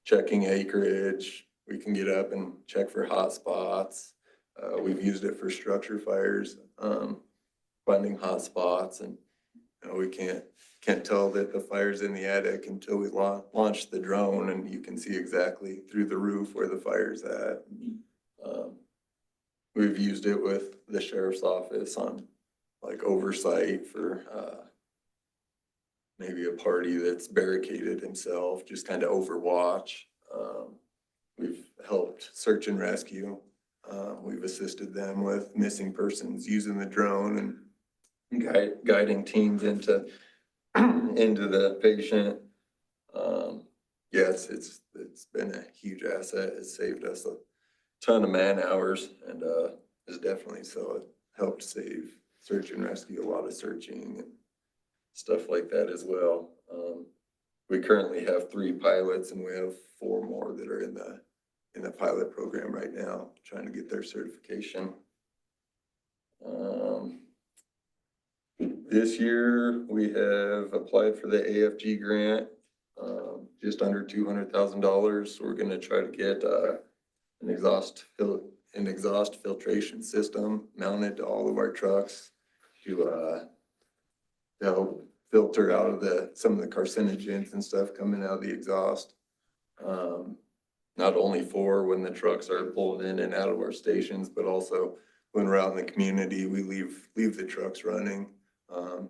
checking acreage. We can get up and check for hot spots. We've used it for structure fires, finding hot spots, and we can't tell that the fire's in the attic until we launch the drone, and you can see exactly through the roof where the fire's at. We've used it with the sheriff's office on like oversight for maybe a party that's barricaded himself, just kind of overwatch. We've helped search and rescue. We've assisted them with missing persons using the drone and guiding teams into the patient. Yes, it's been a huge asset. It's saved us a ton of man hours, and has definitely helped save search and rescue, a lot of searching and stuff like that as well. We currently have 3 pilots, and we have 4 more that are in the pilot program right now, trying to get their certification. This year we have applied for the AFG grant, just under $200,000. We're going to try to get an exhaust filtration system mounted to all of our trucks to help filter out of some of the carcinogens and stuff coming out of the exhaust. Not only for when the trucks are pulling in and out of our stations, but also when we're out in the community, we leave the trucks running.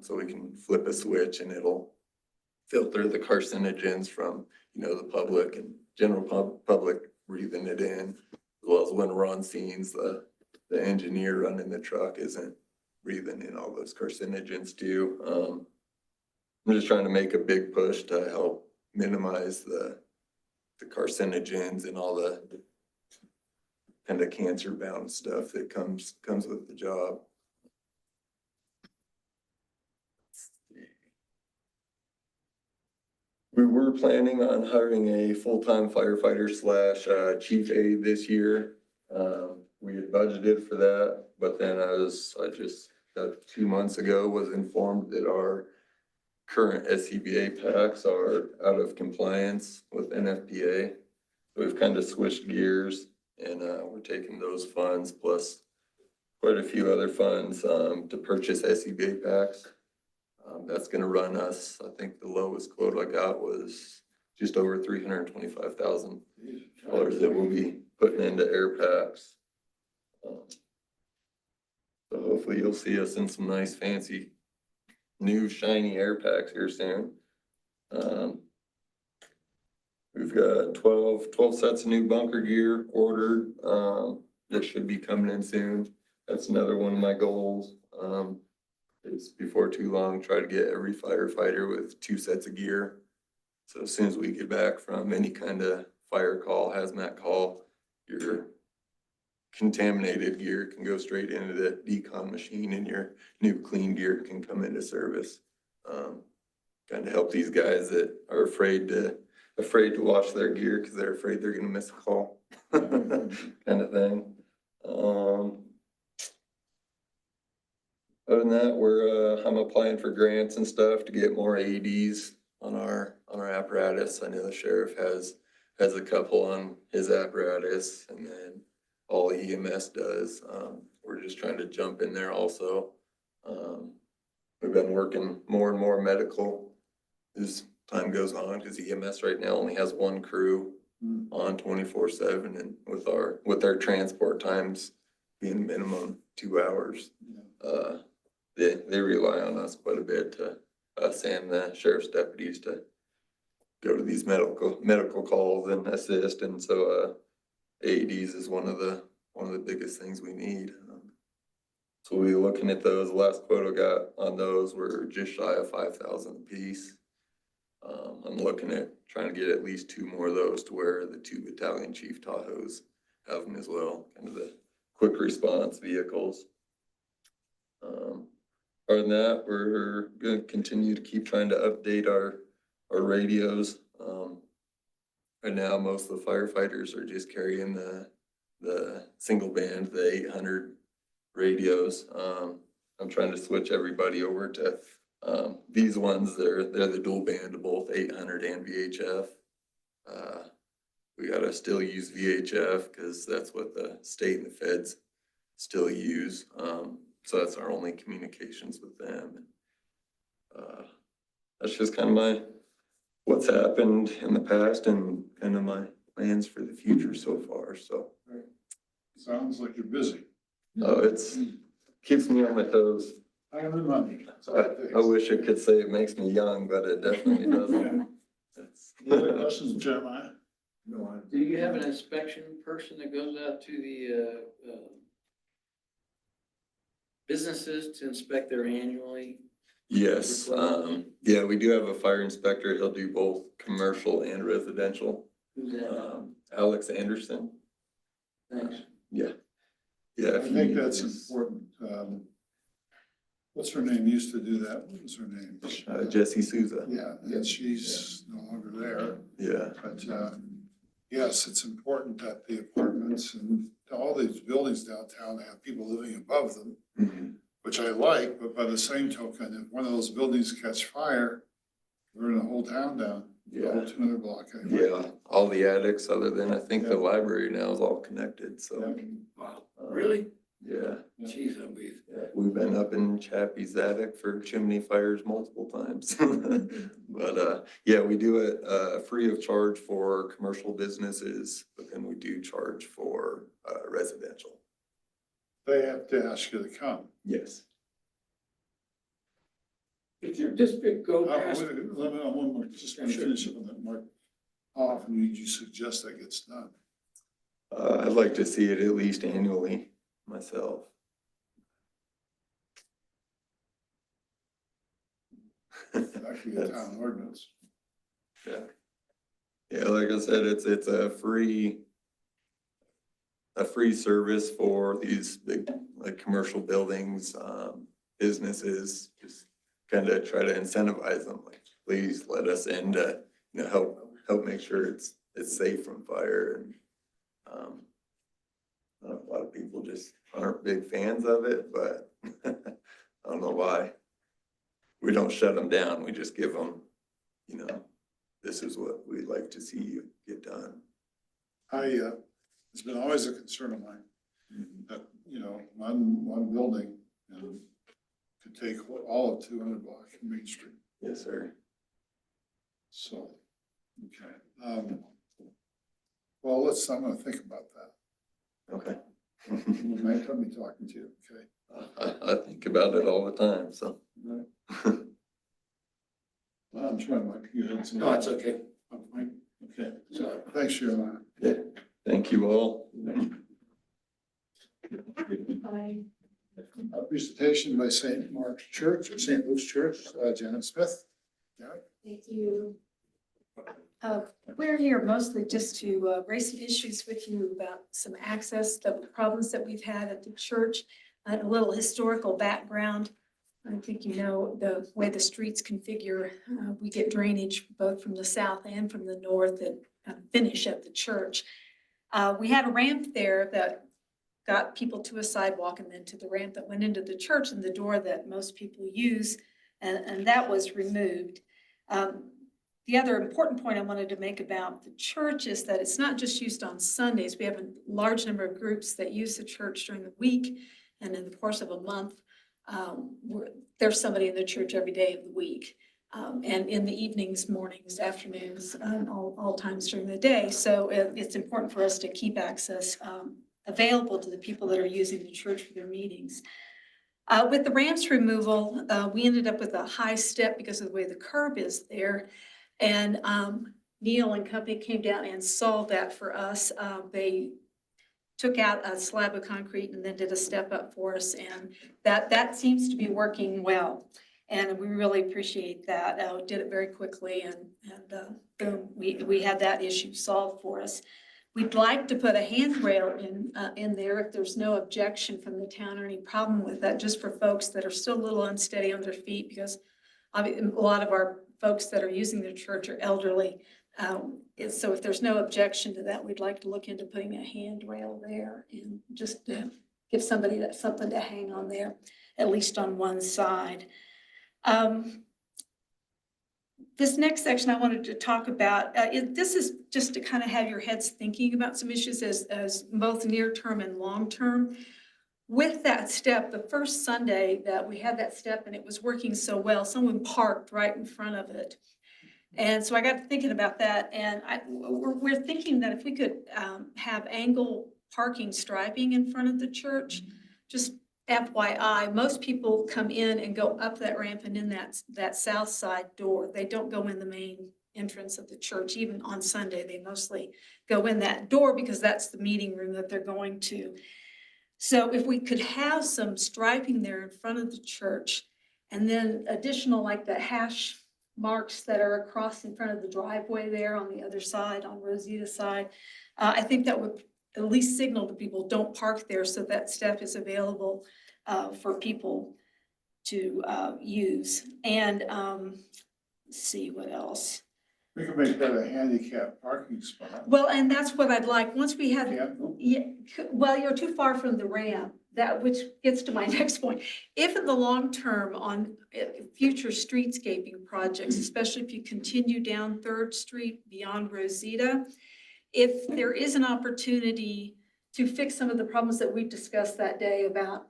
So we can flip a switch and it'll filter the carcinogens from, the public and general public breathing it in, as well as when we're on scenes, the the engineer running the truck isn't breathing in all those carcinogens too. I'm just trying to make a big push to help minimize the carcinogens and all the kind of cancer bound stuff that comes with the job. We were planning on hiring a full-time firefighter slash chief aide this year. We had budgeted for that, but then I just 2 months ago was informed that our current SCBA packs are out of compliance with NFPA. We've kind of switched gears and we're taking those funds plus quite a few other funds to purchase SCBA packs. That's gonna run us, I think the lowest quote I got was just over $325,000 that we'll be putting into air packs. So hopefully you'll see us in some nice fancy new shiny air packs here soon. We've got 12 sets of new bunker gear ordered, that should be coming in soon. That's another one of my goals. Is before too long, try to get every firefighter with 2 sets of gear. So as soon as we get back from any kind of fire call, hazmat call, your contaminated gear can go straight into the decon machine and your new clean gear can come into service. Kind of help these guys that are afraid to wash their gear because they're afraid they're gonna miss a call, kind of thing. Other than that, I'm applying for grants and stuff to get more AEDs on our apparatus. I know the sheriff has a couple on his apparatus, and then all EMS does. We're just trying to jump in there also. We've been working more and more medical as time goes on, because EMS right now only has 1 crew on 24/7, and with our transport times being minimum 2 hours. They rely on us quite a bit, to us and the sheriff's deputies, to go to these medical calls and assist. And so AEDs is one of the biggest things we need. So we'll be looking at those. Last quote I got on those were just shy of 5,000 a piece. I'm looking at trying to get at least 2 more of those, to where the 2 battalion chief Tahoes have them as well, kind of the quick response vehicles. Other than that, we're gonna continue to keep trying to update our radios. Right now, most of the firefighters are just carrying the single band, the 800 radios. I'm trying to switch everybody over to these ones. They're the dual band of both 800 and VHF. We gotta still use VHF because that's what the state and the feds still use. So that's our only communications with them. That's just kind of what's happened in the past and kind of my plans for the future so far, so. Sounds like you're busy. It's keeps me on my toes. I have the money. I wish I could say it makes me young, but it definitely doesn't. Any other questions, Jeremiah? No, Do you have an inspection person that goes out to the, businesses to inspect their annually? Yes, yeah, we do have a fire inspector. He'll do both commercial and residential. Who's that? Alex Anderson. Thanks. Yeah. I think that's important. What's her name used to do that? What was her name? Jessie Souza. Yeah, and she's no longer there. Yeah. But yes, it's important that the apartments and all these buildings downtown have people living above them, which I like, but by the same token, if one of those buildings catch fire, we're in the whole town down. Yeah. Whole 200 block. Anyway. Yeah, all the attics, other than I think the library now is all connected, so. Wow, really? Yeah. Jeez, Louise. We've been up in Chappie's attic for chimney fires multiple times. But yeah, we do it free of charge for commercial businesses, but then we do charge for residential. They have to ask you to come. Yes. Did your district go past? Let me, one more, just want to finish up on that, Mark. How often would you suggest that gets done? I'd like to see it at least annually. myself. Actually, a town ordinance. Yeah. Yeah, like I said, it's a free service for these big, like, commercial buildings, businesses, just kind of try to incentivize them, like, please let us in to, you know, help make sure it's safe from fire. And a lot of people just aren't big fans of it, but I don't know why. We don't shut them down, we just give them, you know, this is what we'd like to see you get done. It's been always a concern of mine, that, you know, one building, could take all of 200 block from Main Street. Yes, sir. So, okay. Well, I'm gonna think about that. Okay. Next time I'm talking to you, okay? I think about it all the time, so. Well, I'm trying, Mike, you had some. No, it's okay. I'm fine. Okay, so, thanks, Jeremiah. Yeah, thank you all. A presentation by St. Mark's Church, or St. Luke's Church, Janet Smith. Janet? Thank you. We're here mostly just to raise some issues with you about some access, the problems that we've had at the church, and a little historical background. I think you know the way the streets configure. We get drainage both from the south and from the north that finish at the church. We had a ramp there that got people to a sidewalk and then to the ramp that went into the church and the door that most people use, and that was removed. The other important point I wanted to make about the church is that it's not just used on Sundays. We have a large number of groups that use the church during the week, and in the course of a month, there's somebody in the church every day of the week. And in the evenings, mornings, afternoons, all times during the day. So it's important for us to keep access available to the people that are using the church for their meetings. With the ramps removal, we ended up with a high step because of the way the curb is there. And Neil and company came down and solved that for us. They took out a slab of concrete and then did a step up for us. And that seems to be working well. And we really appreciate that. Did it very quickly and boom, we had that issue solved for us. We'd like to put a handrail in there if there's no objection from the town or any problem with that, just for folks that are still a little unsteady on their feet, because a lot of our folks that are using the church are elderly. So if there's no objection to that, we'd like to look into putting a handrail there and just give somebody something to hang on there, at least on one side. This next section I wanted to talk about, this is just to kind of have your heads thinking about some issues as both near term and long term. With that step, the first Sunday that we had that step and it was working so well, someone parked right in front of it. And so I got to thinking about that, and we're thinking that if we could have angle parking striping in front of the church, just FYI, most people come in and go up that ramp and in that south side door. They don't go in the main entrance of the church. Even on Sunday, they mostly go in that door because that's the meeting room that they're going to. So if we could have some striping there in front of the church, and then additional, like the hash marks that are across in front of the driveway there on the other side, on Rosita's side, I think that would at least signal to people, don't park there, so that step is available for people to use. And let's see what else. We can make that a handicap parking spot. Well, and that's what I'd like. Once we have, Yeah. well, you're too far from the ramp, which gets to my next point. If in the long term on future streetscaping projects, especially if you continue down 3rd Street beyond Rosita, if there is an opportunity to fix some of the problems that we discussed that day about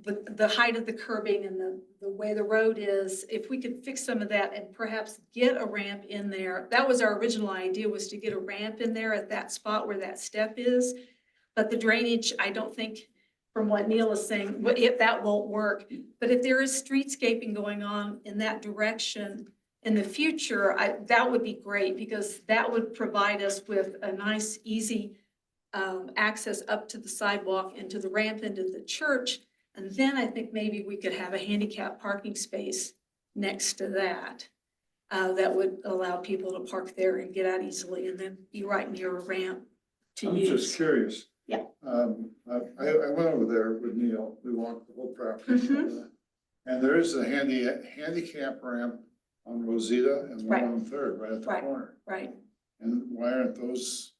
the height of the curbing and the way the road is, if we could fix some of that and perhaps get a ramp in there. That was our original idea, was to get a ramp in there at that spot where that step is. But the drainage, I don't think, from what Neil is saying, if that won't work. But if there is streetscaping going on in that direction in the future, that would be great, because that would provide us with a nice, easy access up to the sidewalk and to the ramp into the church. And then I think maybe we could have a handicap parking space next to that. That would allow people to park there and get out easily and then be right near a ramp to I'm use. just curious. Yeah. I went over there with Neil, we walked the whole property. Mhm. And there is a handicap ramp on Rosita and one Right. on Third, right at the Right. corner. Right. And why aren't those?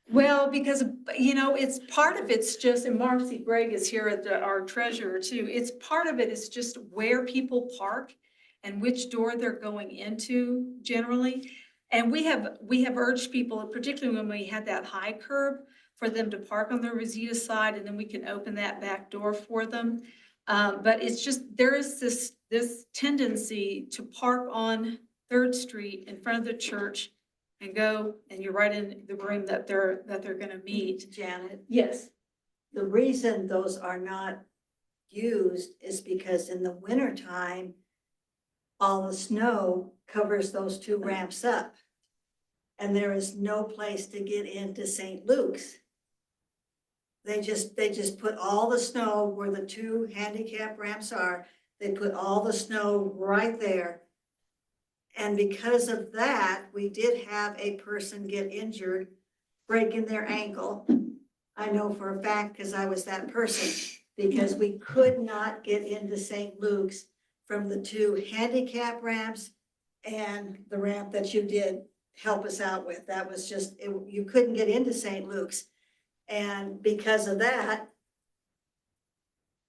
Well, because, you know, it's part of it's just, and Marcy Gregg is here at our treasurer too. It's part of it is just where people park and which door they're going into generally. And we have urged people, particularly when we had that high curb, for them to park on the Rosita side and then we can open that back door for them. But it's just, there is this tendency to park on Third Street in front of the church and go, and you're right in the room that they're gonna meet. Janet, Yes. the reason those are not used is because in the wintertime, all the snow covers those two ramps up. And there is no place to get into St. Luke's. They just put all the snow where the two handicap ramps are, they put all the snow right there. And because of that, we did have a person get injured, breaking their ankle. I know for a fact because I was that person, because we could not get into St. Luke's from the two handicap ramps and the ramp that you did help us out with. That was just, you couldn't get into St. Luke's. And because of that,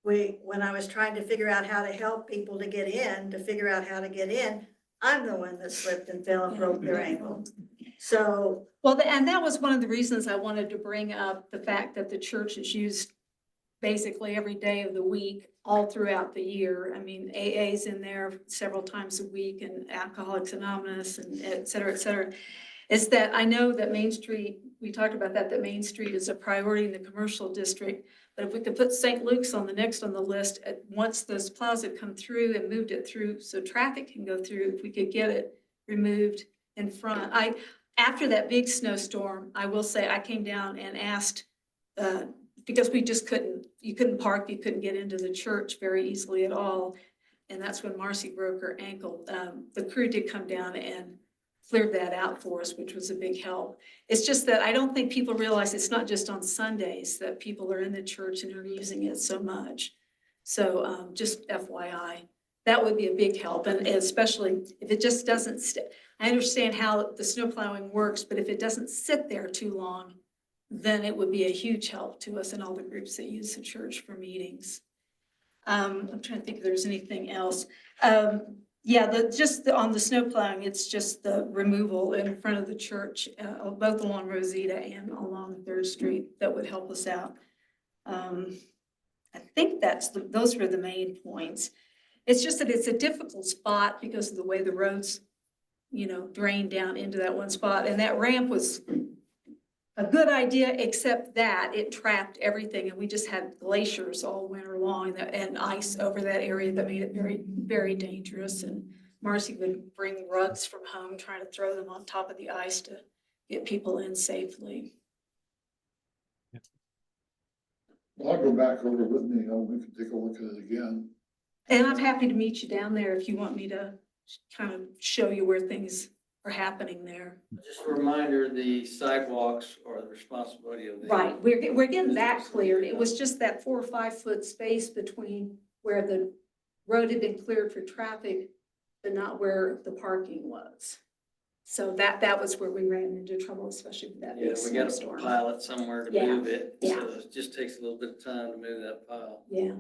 when I was trying to figure out how to help people to get in, I'm the one that slipped and fell and broke their ankle. So, Well, and that was one of the reasons I wanted to bring up the fact that the church is used basically every day of the week, all throughout the year. I mean, AA's in there several times a week and Alcoholics Anonymous and et cetera, et cetera. Is that I know that Main Street, we talked about that Main Street is a priority in the commercial district. But if we could put St. Luke's on the next on the list, once those plows had come through and moved it through so traffic can go through, if we could get it removed in front. After that big snowstorm, I will say I came down and asked, because we just you couldn't park, you couldn't get into the church very easily at all. And that's when Marcy broke her ankle. The crew did come down and cleared that out for us, which was a big help. It's just that I don't think people realize it's not just on Sundays that people are in the church and are using it so much. So just FYI, that would be a big help. And especially if it just doesn't, I understand how the snow plowing works, but if it doesn't sit there too long, then it would be a huge help to us and all the groups that use the church for meetings. I'm trying to think if there's anything else. Yeah, on the snow plowing, it's just the removal in front of the church, both along Rosita and along Third Street that would help us out. I think those were the main points. It's just that it's a difficult spot because of the way the roads, drain down into that one spot. And that ramp was a good idea, except that it trapped everything. And we just had glaciers all winter long and ice over that area that made it very, very dangerous. And Marcy would bring rugs from home, trying to throw them on top of the ice to get people in safely. Well, I'll go back over with Neil, we can take a look at it again. And I'm happy to meet you down there if you want me to kind of show you where things are happening there. Just a reminder, the sidewalks are the responsibility of the. Right, we're getting that cleared. It was just that 4 or 5 foot space between where the road had been cleared for traffic, but not where the parking was. So that was where we ran into trouble, especially with that Yeah, big we got to snowstorm. pile it somewhere to Yeah, move it. yeah. So it just takes a little bit of time to move that pile. Yeah,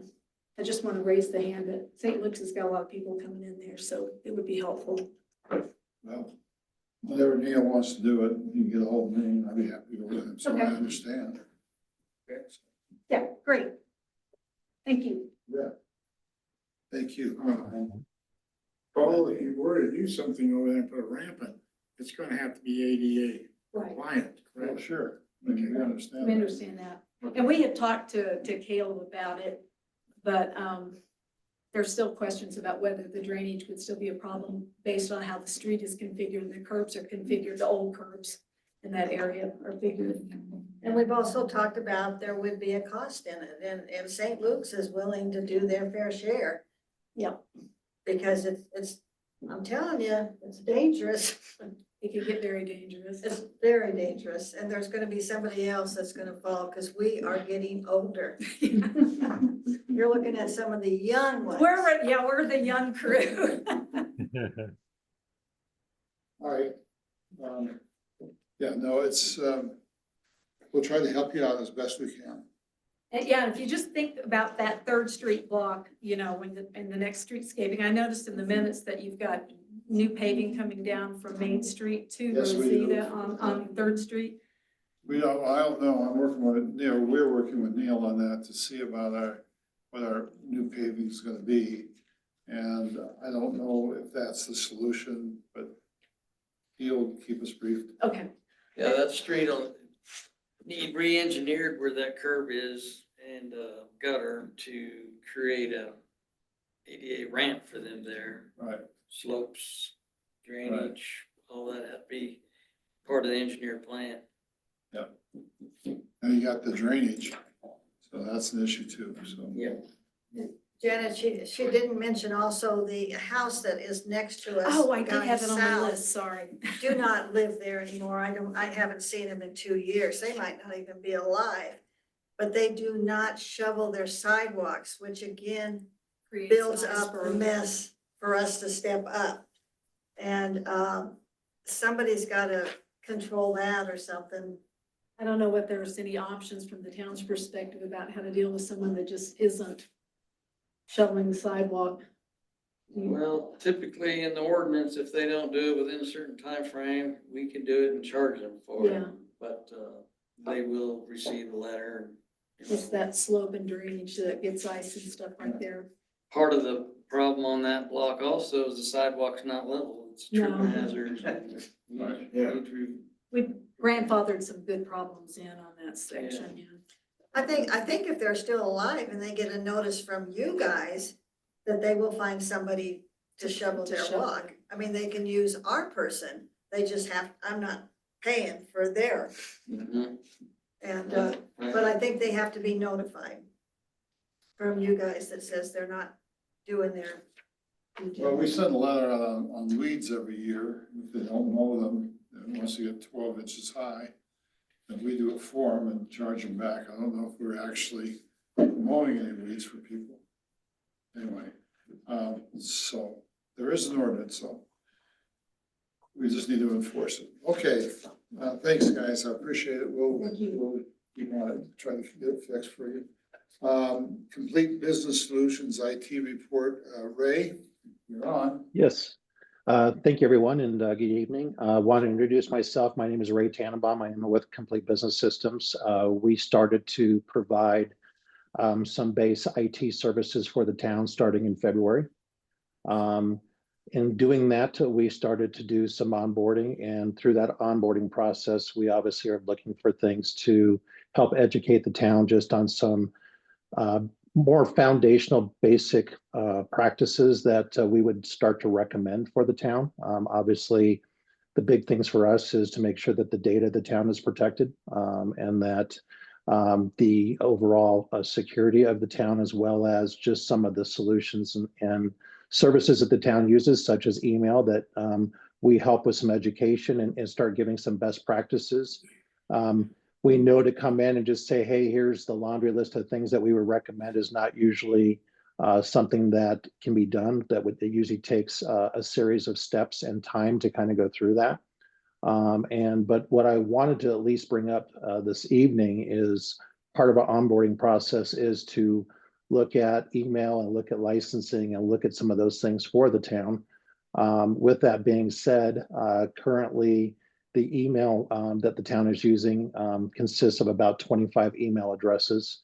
I just want to raise the hand that St. Luke's has got a lot of people coming in there, so it would be helpful. Well, whenever Neil wants to do it, you can get a hold of me, I'd be happy to go with him, so I Okay. understand. Okay, Yeah, great. Thank you. yeah. Thank you. Paul, if you were to do something over there and put a ramp in, it's gonna have to be ADA Right. compliant, Well, correct? sure, we understand. We understand that. And we had talked to Caleb about it, but there's still questions about whether the drainage would still be a problem based on how the street is configured and the curbs are configured, the old curbs in that area are figured. And we've also talked about there would be a cost in it, and St. Luke's is willing to do their fair share. Yep. Because it's, I'm telling you, it's dangerous. It could get very dangerous. It's very dangerous, and there's gonna be somebody else that's gonna fall, because we are getting older. You're looking at some of the young ones. We're the young crew. All right. Yeah, no, it's, we'll try to help you out as best we can. And yeah, if you just think about that Third Street block, you know, in the next streetscaping, I noticed in the minutes that you've got new paving coming down from Main Street to Yes, we do. Rosita on Third Street. I don't know, I'm working with Neil, we're working with Neil on that to see about what our new paving is gonna be. And I don't know if that's the solution, but he'll keep us briefed. Okay. Yeah, that street will need re-engineered where that curb is and gutter to create a ADA ramp for them there. Right. Slopes, drainage, all that have to be part of the engineer plan. Yeah. And you got the drainage, so that's an issue too, so. Yeah. Janet, she didn't mention also the house that is next to us. Oh, I did going have it on my south. list, sorry. Do not live there anymore. I haven't seen them in 2 years. They might not even be alive. But they do not shovel their sidewalks, which again Creates builds an up a iceberg. mess for us to step up. And somebody's gotta control that or something. I don't know if there's any options from the town's perspective about how to deal with someone that just isn't shoveling the sidewalk. Well, typically in the ordinance, if they don't do it within a certain time frame, we can do it and charge them for it. Yeah. But they will receive a letter. It's that slope and drainage that gets ice and stuff right there. Part of the problem on that block also is the sidewalk's not level. It's true No. hazard. Right. Yeah. We grandfathered some good problems in on that section, yeah. I think if they're still alive and they get a notice from you guys, that they will find somebody to shovel To their shovel. walk. I mean, they can use our person. They just I'm not paying for their. Mhm. And, but I think they have to be notified from you guys that says they're not doing their. due Well, we diligence. send a letter out on weeds every year, if they don't mow them, and once they get 12 inches high. And we do it for them and charge them back. I don't know if we're actually mowing any weeds for people. Anyway, so there is an ordinance, so we just need to enforce it. Okay, thanks, guys, I appreciate it. We'll keep on it, try to get it fixed for you. Complete Business Solutions IT report, Ray, you're on. Yes. Thank you, everyone, and good evening. I want to introduce myself. My name is Ray Tannenbaum. I am with Complete Business Systems. We started to provide some base IT services for the town starting in February. In doing that, we started to do some onboarding, and through that onboarding process, we obviously are looking for things to help educate the town just on some more foundational, basic practices that we would start to recommend for the town. Obviously, the big things for us is to make sure that the data of the town is protected, and that the overall security of the town, as well as just some of the solutions and services that the town uses, such as email, that we help with some education and start giving some best practices. We know to come in and just say, hey, here's the laundry list of things that we would recommend is not usually something that can be done. It usually takes a series of steps and time to kind of go through that. But what I wanted to at least bring up this evening is part of our onboarding process is to look at email and look at licensing and look at some of those things for the town. With that being said, currently the email that the town is using consists of about 25 email addresses.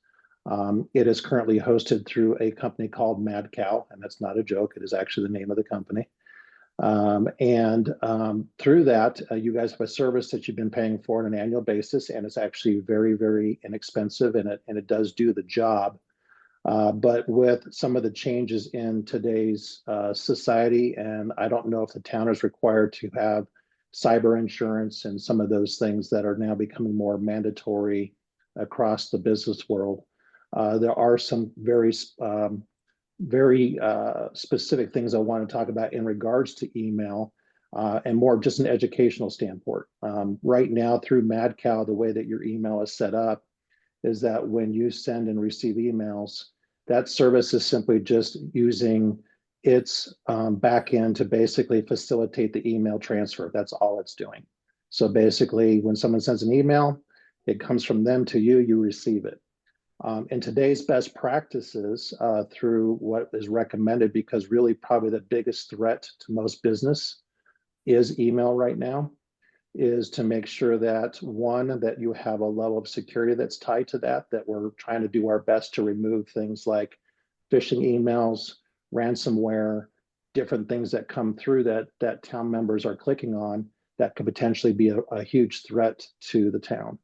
It is currently hosted through a company called Mad Cow, and that's not a joke. It is actually the name of the company. Through that, you guys have a service that you've been paying for on an annual basis, and it's actually very, very inexpensive, and it does do the job. But with some of the changes in today's society, and I don't know if the town is required to have cyber insurance and some of those things that are now becoming more mandatory across the business world. There are some very specific things I want to talk about in regards to email and more just an educational standpoint. Right now through MadCal, the way that your email is set up is that when you send and receive emails, that service is simply just using its backend to basically facilitate the email transfer. That's all it's doing. So basically, when someone sends an email, it comes from them to you, you receive it. In today's best practices through what is recommended, because really probably the biggest threat to most business is email right now, is to make sure that one, that you have a level of security that's tied to that we're trying to do our best to remove things like phishing emails, ransomware, different things that come through that town members are clicking on that could potentially be a huge threat to the town.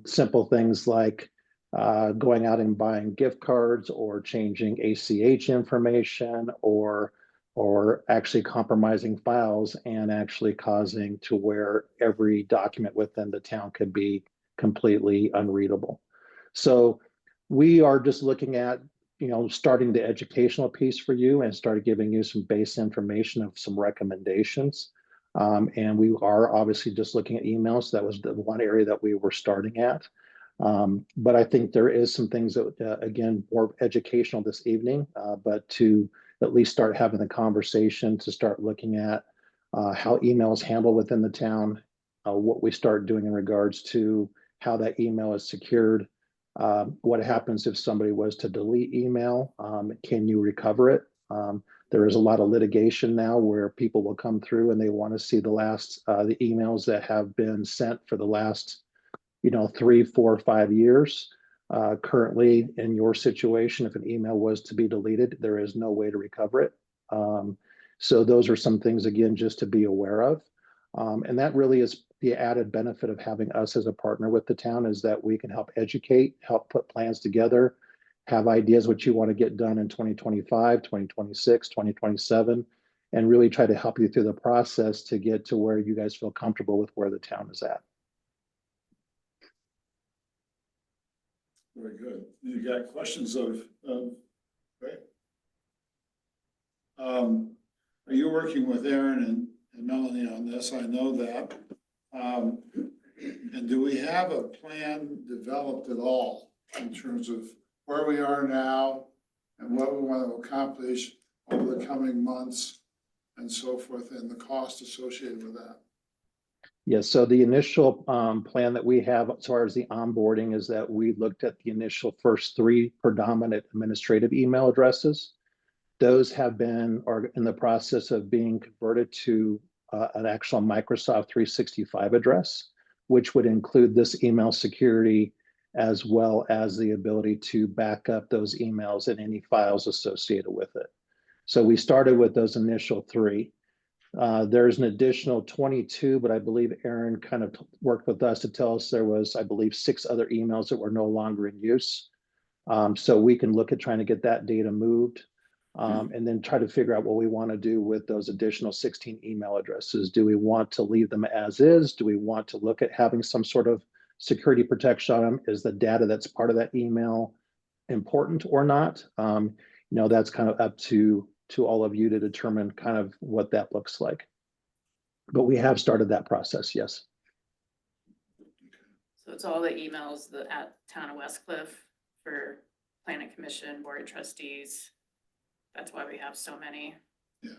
Simple things like going out and buying gift cards or changing ACH information or actually compromising files and actually causing to where every document within the town could be completely unreadable. So we are just looking at, starting the educational piece for you and started giving you some base information of some recommendations. And we are obviously just looking at emails. That was the one area that we were starting at. But I think there is some things that, again, more educational this evening, but to at least start having the conversation, to start looking at how email is handled within the town, what we start doing in regards to how that email is secured, what happens if somebody was to delete email, can you recover it? There is a lot of litigation now where people will come through and they want to see the emails that have been sent for the last 3, 4, 5 years. Currently, in your situation, if an email was to be deleted, there is no way to recover it. So those are some things, again, just to be aware of. And that really is the added benefit of having us as a partner with the town, is that we can help educate, help put plans together, have ideas what you want to get done in 2025, 2026, 2027, and really try to help you through the process to get to where you guys feel comfortable with where the town is at. Very good. You got questions of right? Are you working with Aaron and Melanie on this? I know that. And do we have a plan developed at all in terms of where we are now and what we want to accomplish over the coming months and so forth, and the cost associated with that? Yes, so the initial plan that we have as far as the onboarding is that we looked at the initial first 3 predominant administrative email addresses. Those have been are in the process of being converted to an actual Microsoft 365 address, which would include this email security as well as the ability to back up those emails and any files associated with it. So we started with those initial 3. There's an additional 22, but I believe Aaron kind of worked with us to tell us there was, I believe, 6 other emails that were no longer in use. So we can look at trying to get that data moved and then try to figure out what we want to do with those additional 16 email addresses. Do we want to leave them as is? Do we want to look at having some sort of security protection on them? Is the data that's part of that email important or not? That's kind of up to all of you to determine kind of what that looks like. But we have started that process, yes. So it's all the emails at Town of Westcliff for Planning Commission, Board of Trustees. That's why we have so many. Yeah.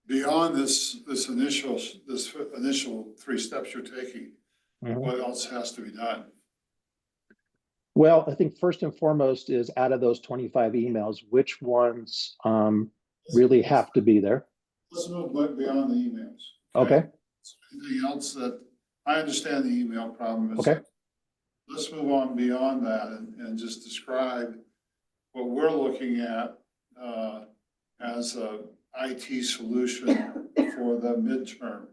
Beyond this initial 3 steps you're taking, what else has to be done? Well, I think first and foremost is out of those 25 emails, which ones really have to be there? Let's move beyond the emails. Okay. Anything else that, I understand the email problem. Okay. Let's move on beyond that and just describe what we're looking at as a IT solution for the midterm.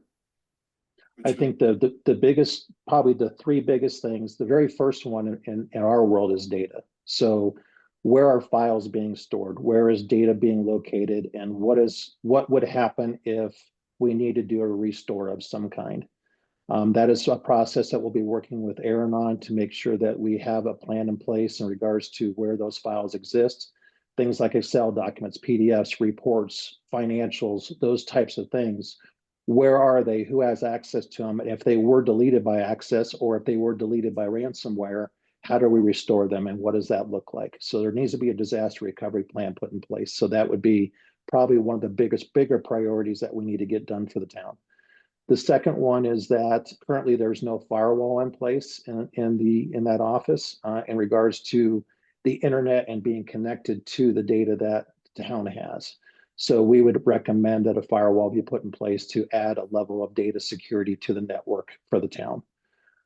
I think the biggest, probably the 3 biggest things, the very first one in our world is data. So where are files being stored? Where is data being located? And what would happen if we need to do a restore of some kind? That is a process that we'll be working with Aaron on to make sure that we have a plan in place in regards to where those files exist. Things like Excel documents, PDFs, reports, financials, those types of things. Where are they? Who has access to them? And if they were deleted by access or if they were deleted by ransomware, how do we restore them and what does that look like? So there needs to be a disaster recovery plan put in place. So that would be probably one of the bigger priorities that we need to get done for the town. The second one is that currently there's no firewall in place in that office in regards to the internet and being connected to the data that the town has. So we would recommend that a firewall be put in place to add a level of data security to the network for the town.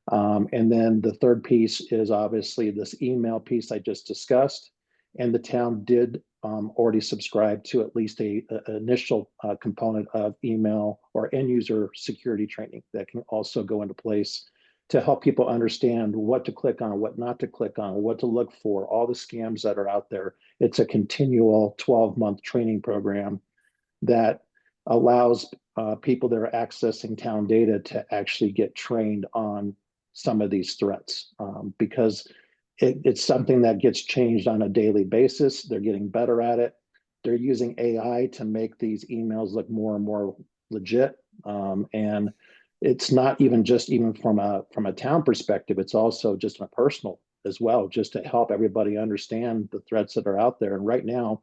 And then the third piece is obviously this email piece I just discussed. And the town did already subscribe to at least an initial component of email or end user security training that can also go into place to help people understand what to click on, what not to click on, what to look for, all the scams that are out there. It's a continual 12-month training program that allows people that are accessing town data to actually get trained on some of these threats because it's something that gets changed on a daily basis. They're getting better at it. They're using AI to make these emails look more and more legit. And it's not even from a town perspective, it's also just a personal as well, just to help everybody understand the threats that are out there. And right now,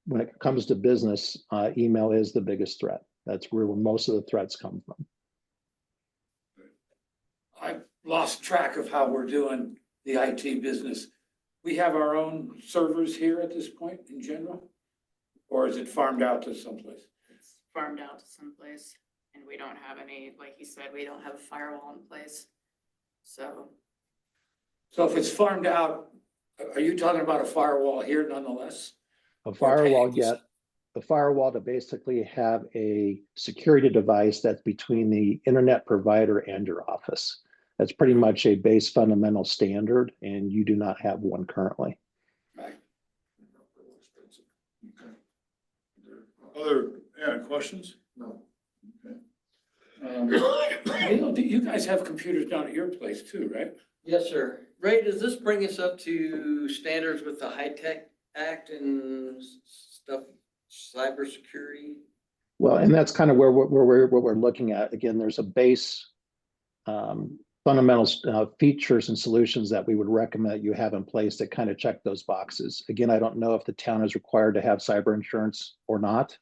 when it comes to business, email is the biggest threat. That's where most of the threats come from. I've lost track of how we're doing the IT business. We have our own servers here at this point in general? Or is it farmed out to someplace? It's farmed out to someplace and we don't have any, like you said, we don't have a firewall in place. So if it's farmed out, are you talking about a firewall here nonetheless? A firewall, the firewall to basically have a security device that's between the internet provider and your office. That's pretty much a base fundamental standard, and you do not have one currently. Right. Other questions? No. You guys have computers down at your place too, right? Yes, sir. Ray, does this bring us up to standards with the High Tech Act and stuff, cybersecurity? Well, and that's kind of where we're looking at. Again, there's a base fundamental features and solutions that we would recommend that you have in place that kind of check those boxes. Again, I don't know if the town is required to have cyber insurance or not.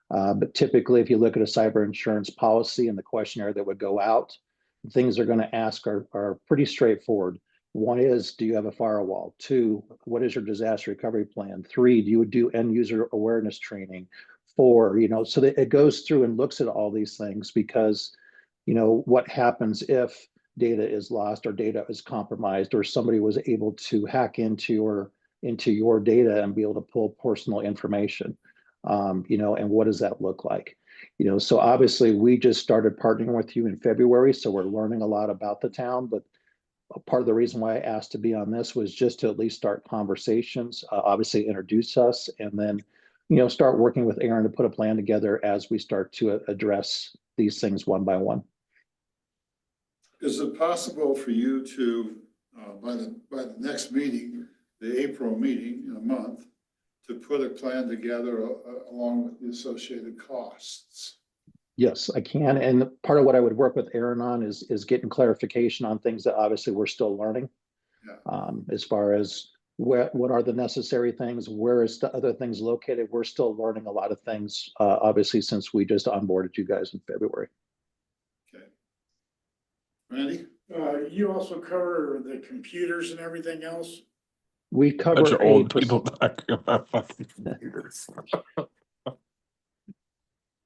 But typically, if you look at a cyber insurance policy and the questionnaire that would go out, the things they're going to ask are pretty straightforward. One is, do you have a firewall? Two, what is your disaster recovery plan? Three, do you do end user awareness training? Four, so that it goes through and looks at all these things because, what happens if data is lost or data is compromised or somebody was able to hack into your data and be able to pull personal information. And what does that look like? So obviously we just started partnering with you in February, so we're learning a lot about the town, but part of the reason why I asked to be on this was just to at least start conversations, obviously introduce us, and then, start working with Aaron to put a plan together as we start to address these things one by one. Is it possible for you to, by the next meeting, the April meeting in a month, to put a plan together along with the associated costs? Yes, I can. And part of what I would work with Aaron on is getting clarification on things that obviously we're still learning. Yeah. As far as what are the necessary things, where is the other things located? We're still learning a lot of things, obviously, since we just onboarded you guys in February. Okay. Randy? You also cover the computers and everything else? We cover Bunch of old people talking about fucking computers.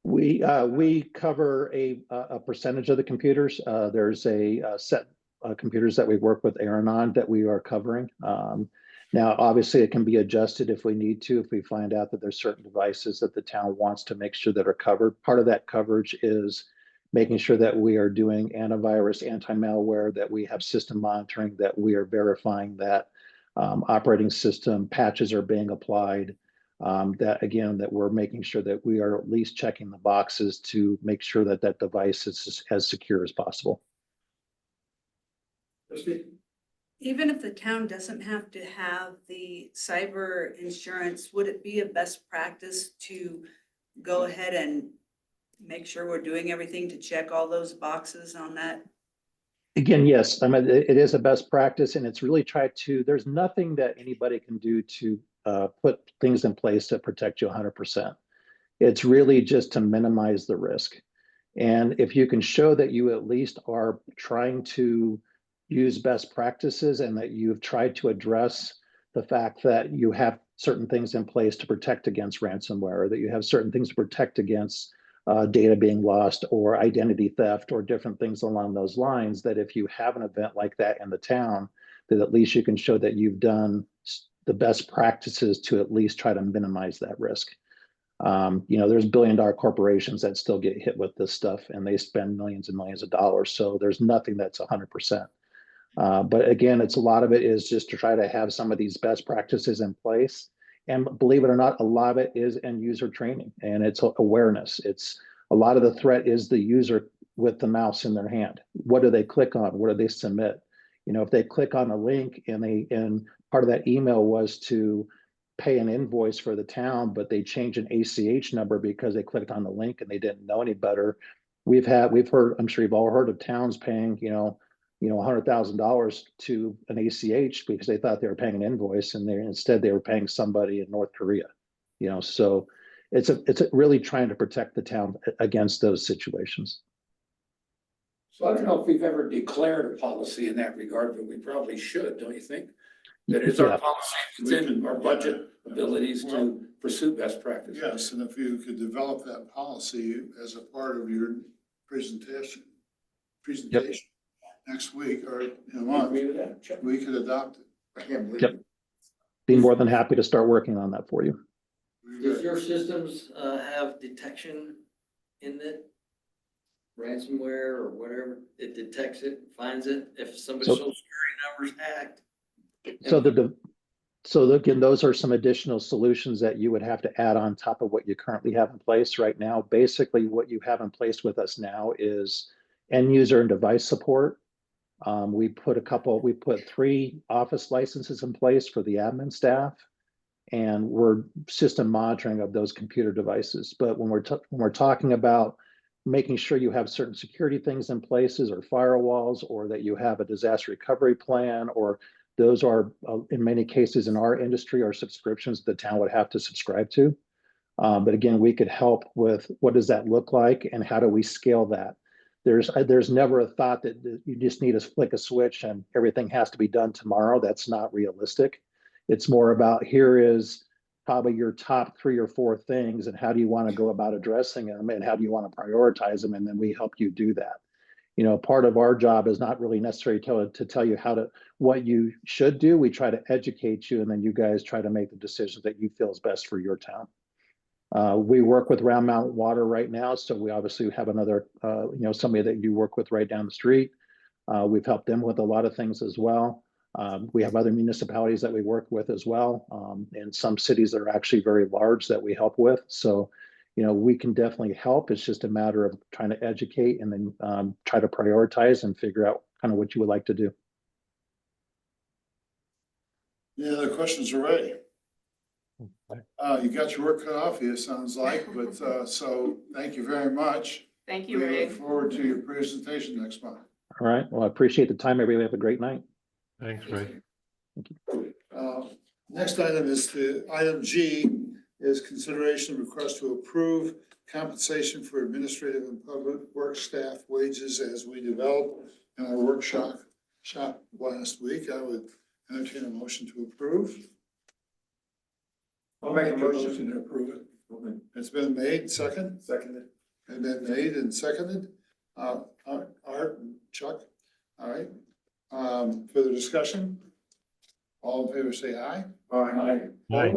We cover a percentage of the computers. There's a set computers that we work with Aaron on that we are covering. Now, obviously, it can be adjusted if we need to, if we find out that there's certain devices that the town wants to make sure that are covered. Part of that coverage is making sure that we are doing antivirus, anti-malware, that we have system monitoring, that we are verifying that operating system, patches are being applied. That again, that we're making sure that we are at least checking the boxes to make sure that that device is as secure as possible. Even if the town doesn't have to have the cyber insurance, would it be a best practice to go ahead and make sure we're doing everything to check all those boxes on that? Again, yes, I mean, it is a best practice and it's really tried to, there's nothing that anybody can do to put things in place that protect you 100%. It's really just to minimize the risk. And if you can show that you at least are trying to use best practices and that you've tried to address the fact that you have certain things in place to protect against ransomware, or that you have certain things to protect against data being lost or identity theft or different things along those lines, that if you have an event like that in the town, that at least you can show that you've done the best practices to at least try to minimize that risk. You know, there's billion-dollar corporations that still get hit with this stuff and they spend millions and millions of dollars. So there's nothing that's 100%. But again, it's a lot of it is just to try to have some of these best practices in place. And believe it or not, a lot of it is end user training and it's awareness. It's a lot of the threat is the user with the mouse in their hand. What do they click on? What do they submit? You know, if they click on a link and part of that email was to pay an invoice for the town, but they changed an ACH number because they clicked on the link and they didn't know any better. We've heard, I'm sure you've all heard of towns paying, $100,000 to an ACH because they thought they were paying an invoice and instead they were paying somebody in North Korea. So it's really trying to protect the town against those situations. So I don't know if we've ever declared a policy in that regard, but we probably should, don't you think? That is our policy within our budget abilities to pursue best practices. Yes, and if you could develop that policy as a part of your presentation next week or in a month, we could adopt it. Yep. Be more than happy to start working on that for you. Does your systems have detection in it? Ransomware or whatever, it detects it, finds it, if somebody's social security number's hacked? So again, those are some additional solutions that you would have to add on top of what you currently have in place right now. Basically, what you have in place with us now is end user and device support. We put 3 office licenses in place for the admin staff, and we're system monitoring of those computer devices. But when we're talking about making sure you have certain security things in places or firewalls, or that you have a disaster recovery plan, or those are in many cases in our industry are subscriptions the town would have to subscribe to. But again, we could help with what does that look like and how do we scale that? There's never a thought that you just need to flick a switch and everything has to be done tomorrow. That's not realistic. It's more about here is probably your top 3 or 4 things and how do you want to go about addressing them and how do you want to prioritize them, and then we help you do that. Part of our job is not really necessarily to tell you what you should do. We try to educate you and then you guys try to make the decisions that you feel is best for your town. We work with Round Mountain Water right now, so we obviously have another, somebody that you work with right down the street. We've helped them with a lot of things as well. We have other municipalities that we work with as well, and some cities that are actually very large that we help with. So, we can definitely help. It's just a matter of trying to educate and then try to prioritize and figure out kind of what you would like to do. Any other questions are ready? You got your work cut off here, sounds like, but so thank you very much. Thank you, We Ray. look forward to your presentation next month. All right. Well, I appreciate the time. Everybody have a great night. Thanks, Ray. Next item is item G is consideration of request to approve compensation for administrative and public work staff wages as we developed in our workshop last week. I would entertain a motion to approve. I'll make a motion to approve it. It's been made, seconded, and been made and seconded. Art and Chuck, all right. Further discussion? All in favor, say aye. Aye. Aye.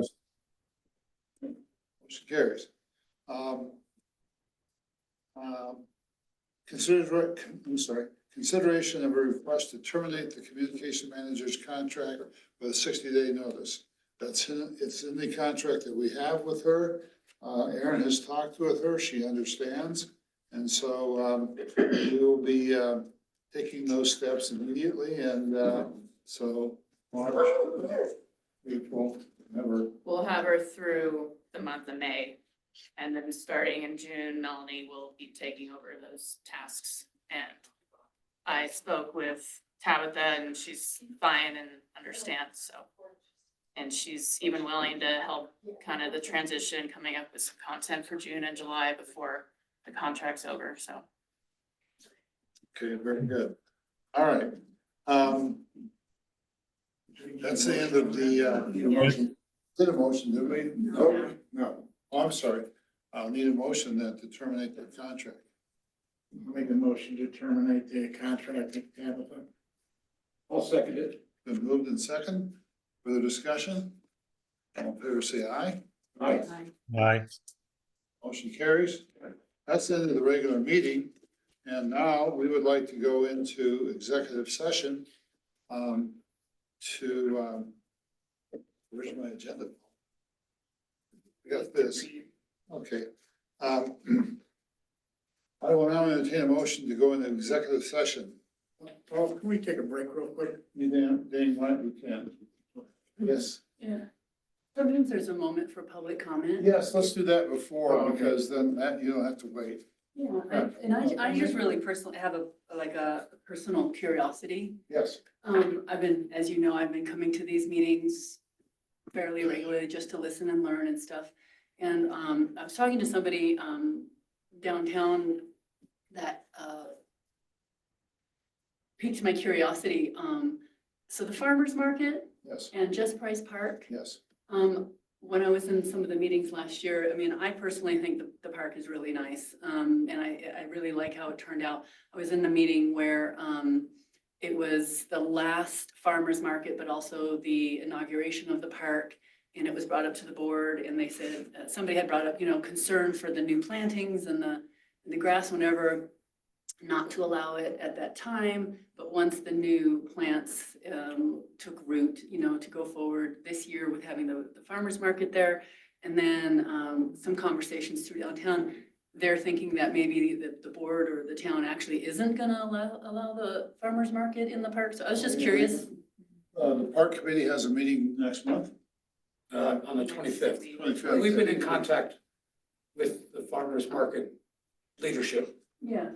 Motion carries. Consider consideration of a request to terminate the communication manager's contract with a 60-day notice. It's in the contract that we have with her. Erin has talked with her, she understands. And so, we will be, taking those steps immediately and, so March, April, never. We'll have her through the month of May. And then starting in June, Melanie will be taking over those tasks. And I spoke with Tabitha and she's fine and understands, so. And she's even willing to help kind of the transition, coming up with some content for June and July before the contract's over, so. Okay, very good. All right. That's the end of the, motion. Did a motion, did we? No. No. Oh, I'm sorry. I'll need a motion then to terminate that contract. Make a motion to terminate the contract with Tabitha. I'll second it. Been moved in second. Further discussion? All in favor, say aye. Aye. Aye. Motion carries. That's the end of the regular meeting. And now we would like to go into executive session. Where's my agenda? I got this. Okay. I will now entertain a motion to go into executive session. Paul, can we take a break real quick? Dane, why we can. Yes. Yeah. Sometimes there's a moment for public comment. Yes, let's do that before, because then that you don't have to wait. Yeah, and I just really personally have a personal curiosity. Yes. I've been, as you know, I've been coming to these meetings fairly regularly just to listen and learn and stuff. And, I was talking to somebody, downtown that, piqued my curiosity. So the farmer's market Yes. and Just Price Park, Yes. when I was in some of the meetings last year, I mean, I personally think the park is really nice. And I really like how it turned out. I was in the meeting where, it was the last farmer's market, but also the inauguration of the park. And it was brought up to the board and they said, somebody had brought up, concern for the new plantings and the grass whenever, not to allow it at that time. But once the new plants, took root, to go forward this year with having the farmer's market there. And then, some conversations through downtown, they're thinking that maybe the board or the town actually isn't gonna allow the farmer's market in the park. So I was just curious. The park committee has a meeting next month. On the 25th. 25th. We've been in contact with the farmer's market leadership. Yeah.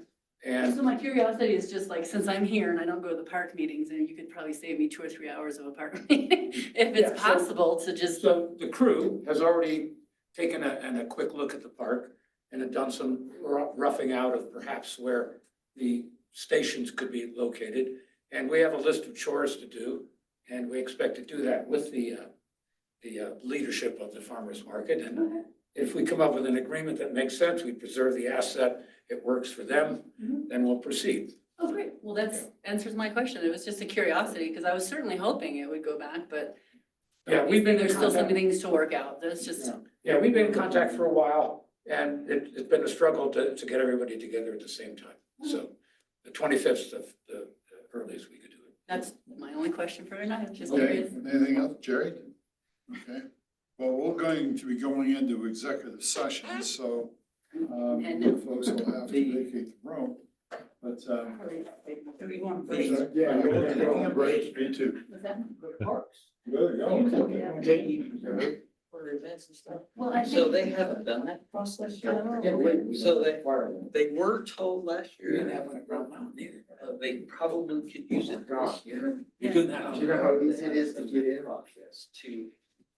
And So my curiosity is just like, since I'm here and I don't go to the park meetings, and you could probably save me 2 or 3 hours of a park meeting, if Yeah, it's so- possible to just. so the crew has already taken a quick look at the park and have done some roughing out of perhaps where the stations could be located. And we have a list of chores to do, and we expect to do that with the leadership of the farmer's market. And if we come up with an agreement that makes sense, we preserve the asset, it works for them, then we'll proceed. Oh, great. Well, that answers my question. It was just a curiosity, because I was certainly hoping it would go back, but. Yeah, we've been in There's still some contact. things to work out. That's just. Yeah, we've been in contact for a while, and it's been a struggle to get everybody together at the same time. So the 25th is the earliest we could do it. That's my only question for tonight. Just Okay, curious. anything else, Jerry? Okay, well, we're going to be going into executive session, so, you folks will have to vacate the room, but, Do we want to yeah, break? you're taking a break, me too. Was that? There you go. For events and stuff. Well, I So think. they haven't done that process yet? No. So they were told last We didn't year, have one at Ground Mountain either. they probably could use it this year. You do that. Do you know how easy it is to get in? Process to,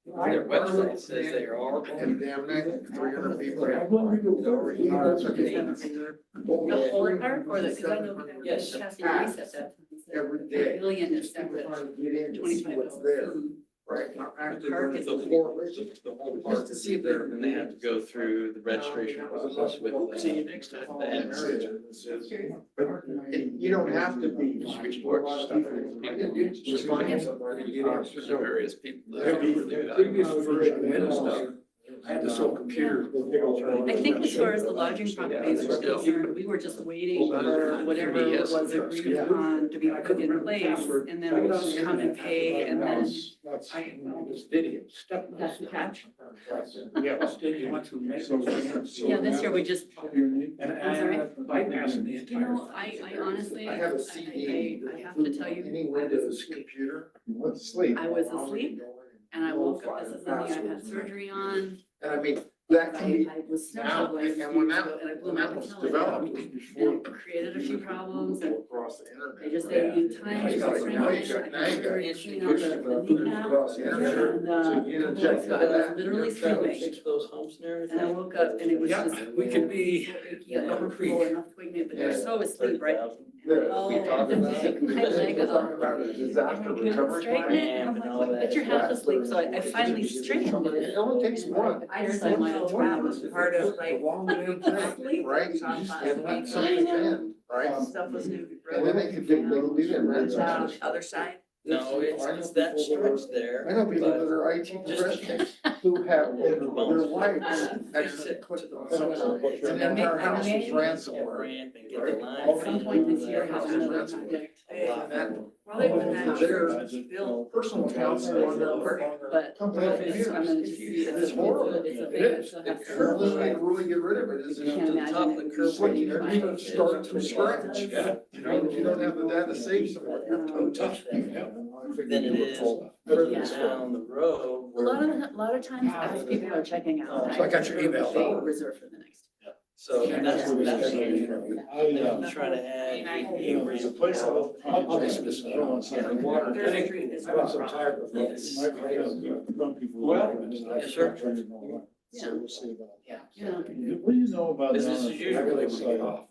their website says they are. And damn near 300 people. The whole park or the, because I know. Yes. Cassie Reese said that. Every day. Pavilion is separate. Get in to see what's there. Right. The park is. The whole park is there, and they have to go through the registration process with the entrance. You don't have to be. Switchboard stuff. Just find somewhere to get in. There's various people that do that. Previous version and stuff I had this old computer. I think as far as the lodging properties were concerned, we were just waiting for whatever was agreed upon to be put in place, and then we would come and pay, and then This video, step. that's the catch. Yeah, this video went through. Yeah, this year we just, And I'm sorry? bypassing the you entire. know, I honestly, I have a CD. I have to tell you, Any Windows computer. Went to sleep. I was asleep, and I woke up, this is the knee I had surgery on. And I mean, that can be, I was still now, struggling, and when that, and I blew when my that was patella. developed. And it created a few problems, and Across the internet. they just didn't need time to go through it. I got surgery, clean out the kneecap, Across the internet. and, So you need to check I was that. literally sleeping, Fix those humps and everything. and I woke up, and it was Yeah, just. we could be Yeah, overfull enough to wake me up, but you're so asleep, right? Oh. We talked about it. My leg up. Disaster recovery Straighten plan. it, I'm like, but you're half asleep, so I finally straightened it. It only takes one. I just think that was part of like. Right? You just can't let something in, right? Stuff was new. And then they could do that. Other side. No, it's that stretch there. I know people but that are IT professionals who have their wives exit click on something, and then their house is ransomware. Ramp and get the line. At some point this year, House have is another ransomware. project. And that, Probably when that their church built. personal accounts are on their work. But Company I'm gonna just see, It's horrible. it's a It thing, is. so The that's. furthest they can really get rid of it is You if can't you imagine top it. the curve It's like when you you're even start from scratch. Yeah. You know, if you don't have the data saved somewhere, you're toast. Than it is further down the road. A lot of times as people are checking out. So I got your email. They reserve for the next. So that's what I, I'm trying to add. There's a place I don't want to say. Water. Their street is a problem. Yes. Well. Yes, sir. So we'll see about. Yeah. What do you know about? Business down as at- usual. Really would get off.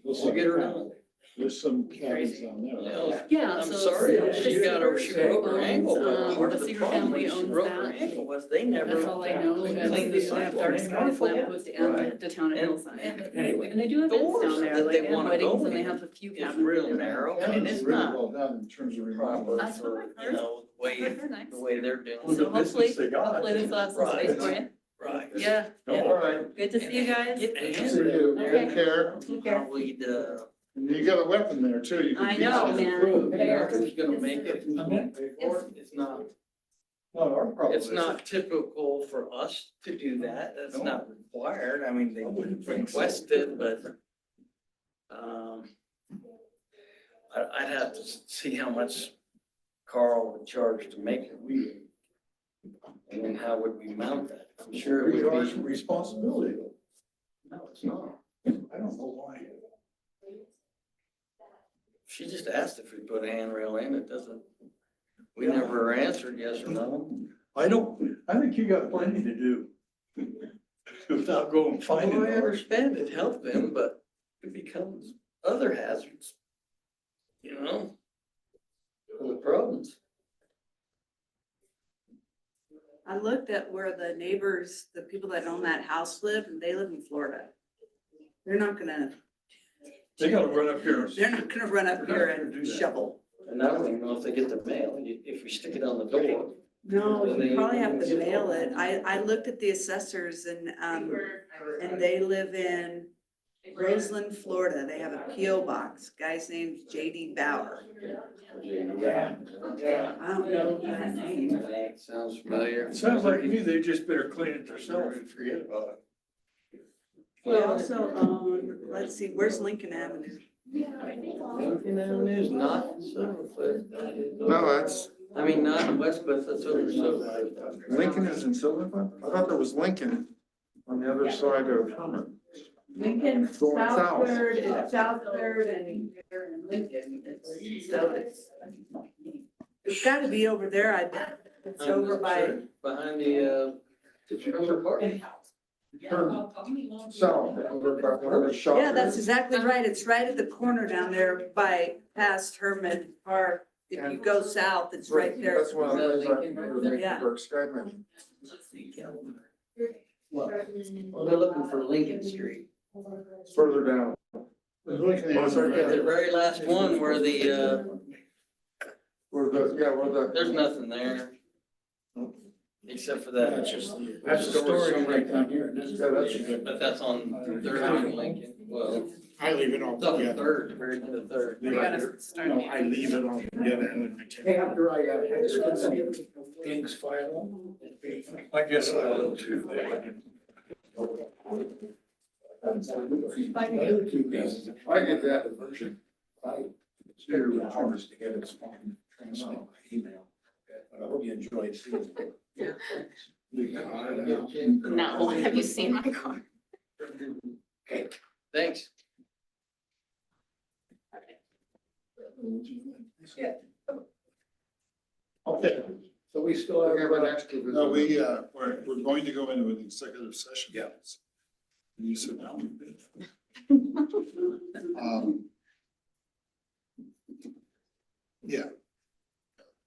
We'll get her done. There's some cabins down there. Yeah, I'm so. sorry, so she the got her, Seeger she broke her ankle, but owns, part the of the Seeger problem family is she owns broke her that. ankle was they never. That's all I know, and cleaned the they have sidewalk. dark sky lamppost and the town of Hillside. And they do events Doors down there, that like they they have wanna weddings go and they in have a few It's cabins. real in there. narrow Yeah, and it's really not well done in terms of proper remodeling. That's for, fine. you know, They're nice. the way they're doing. So it. hopefully this will have some space for you. Right. Yeah, All right. good to see you guys. Get See Andrew you. there. Take care. Take care. Probably the. And you got a weapon there too. You can I beat know, them. man. Who's gonna make it? It's not, Not our problem. it's not typical for us to do that. That's not required. I mean, they wouldn't request it, but. I'd have to see how much Carl would charge to make it. And then how would we mount that? I'm sure it would be. Responsibility. No, it's not. I don't know why. She just asked if we put a handrail in. It doesn't, we never answered yes or no. I think you got plenty to do. Without going finding. Well, I understand it helped them, but it becomes other hazards. You know? Other problems. I looked at where the neighbors, the people that own that house live, and they live in Florida. They're not gonna, They gotta run up here. they're not gonna run up here and shovel. And I don't even know if they get the mail, if we stick it on the door. No, you probably have to mail it. I looked at the assessors and they live in Roseland, Florida. They have a PO box. Guy's name's JD Bauer. I don't know that name. Sounds familiar. It sounds like to me, they just better clean it themselves and forget about it. We also own, let's see, where's Lincoln Avenue? Lincoln Avenue is not Silvercliff. No, that's, I mean, not in West Cliff, that's over Silvercliff. Lincoln is in Silver Cliff? I thought there was Lincoln on the other side of Herman. Lincoln, Going South south. Third, it's South Third and Lincoln. It's gotta be over there, I bet. It's over by, Behind the, Trailer Park. South, over by where the shop yeah, that's is. exactly right. It's right at the corner down there by past Herman Park. If you go south, it's right there. That's one of the things I remember Yeah. Lincoln Skyman. Well, they're looking for Lincoln Street. Further down. Lincoln Oh, sorry, The very last one where the, Where the, yeah, where the. there's nothing there. except for that. That's the story right down here. But that's on Third and Lincoln, well, I leave it all it's on the together. third, very to the third. We gotta start. No, I leave it all together and I take. After I had some things filed. I guess I will too. If I get that version, I consider the hours to get it spawned, transmit by email. But I hope you enjoyed seeing it. No, have you seen my car? Okay. Thanks. Okay, so we still have. No, we're going to go into an executive session. Yeah. Can you sit down? Yeah.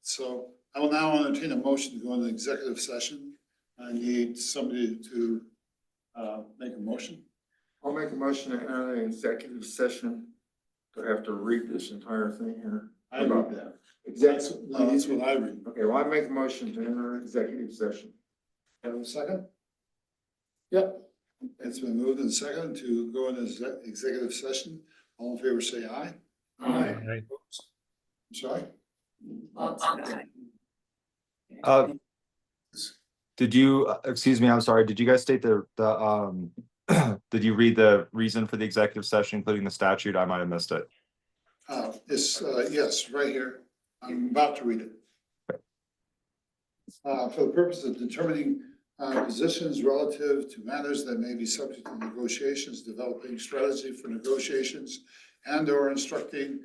So I will now entertain a motion to go into executive session. I need somebody to make a motion. I'll make a motion to enter an executive session. Do I have to read this entire thing here? I read that. Exactly. That's what I read. Okay, well, I make a motion to enter an executive session. Have a second? Yep. It's been moved and seconded to go into executive session. All in favor, say aye. Aye. I'm sorry? Did you, excuse me, I'm sorry, did you guys state did you read the reason for the executive session, including the statute? I might have missed it. Yes, right here. I'm about to read it. For the purpose of determining positions relative to matters that may be subject to negotiations, developing strategy for negotiations, and or instructing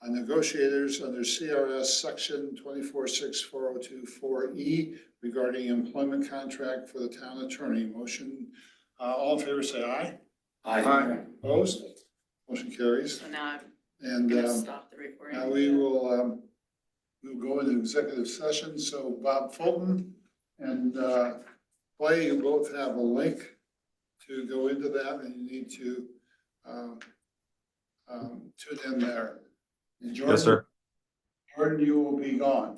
negotiators under CRS section 246402-4E regarding employment contract for the town attorney. Motion, all in favor, say aye. Aye. Opposed? Motion carries. So now And I'm gonna stop the recording. now we will, we'll go into executive session. So Bob Fulton and Clay, you both have a link to go into that, and you need to tune in there. And Jordan, Yes, sir. Jordan, you will be gone.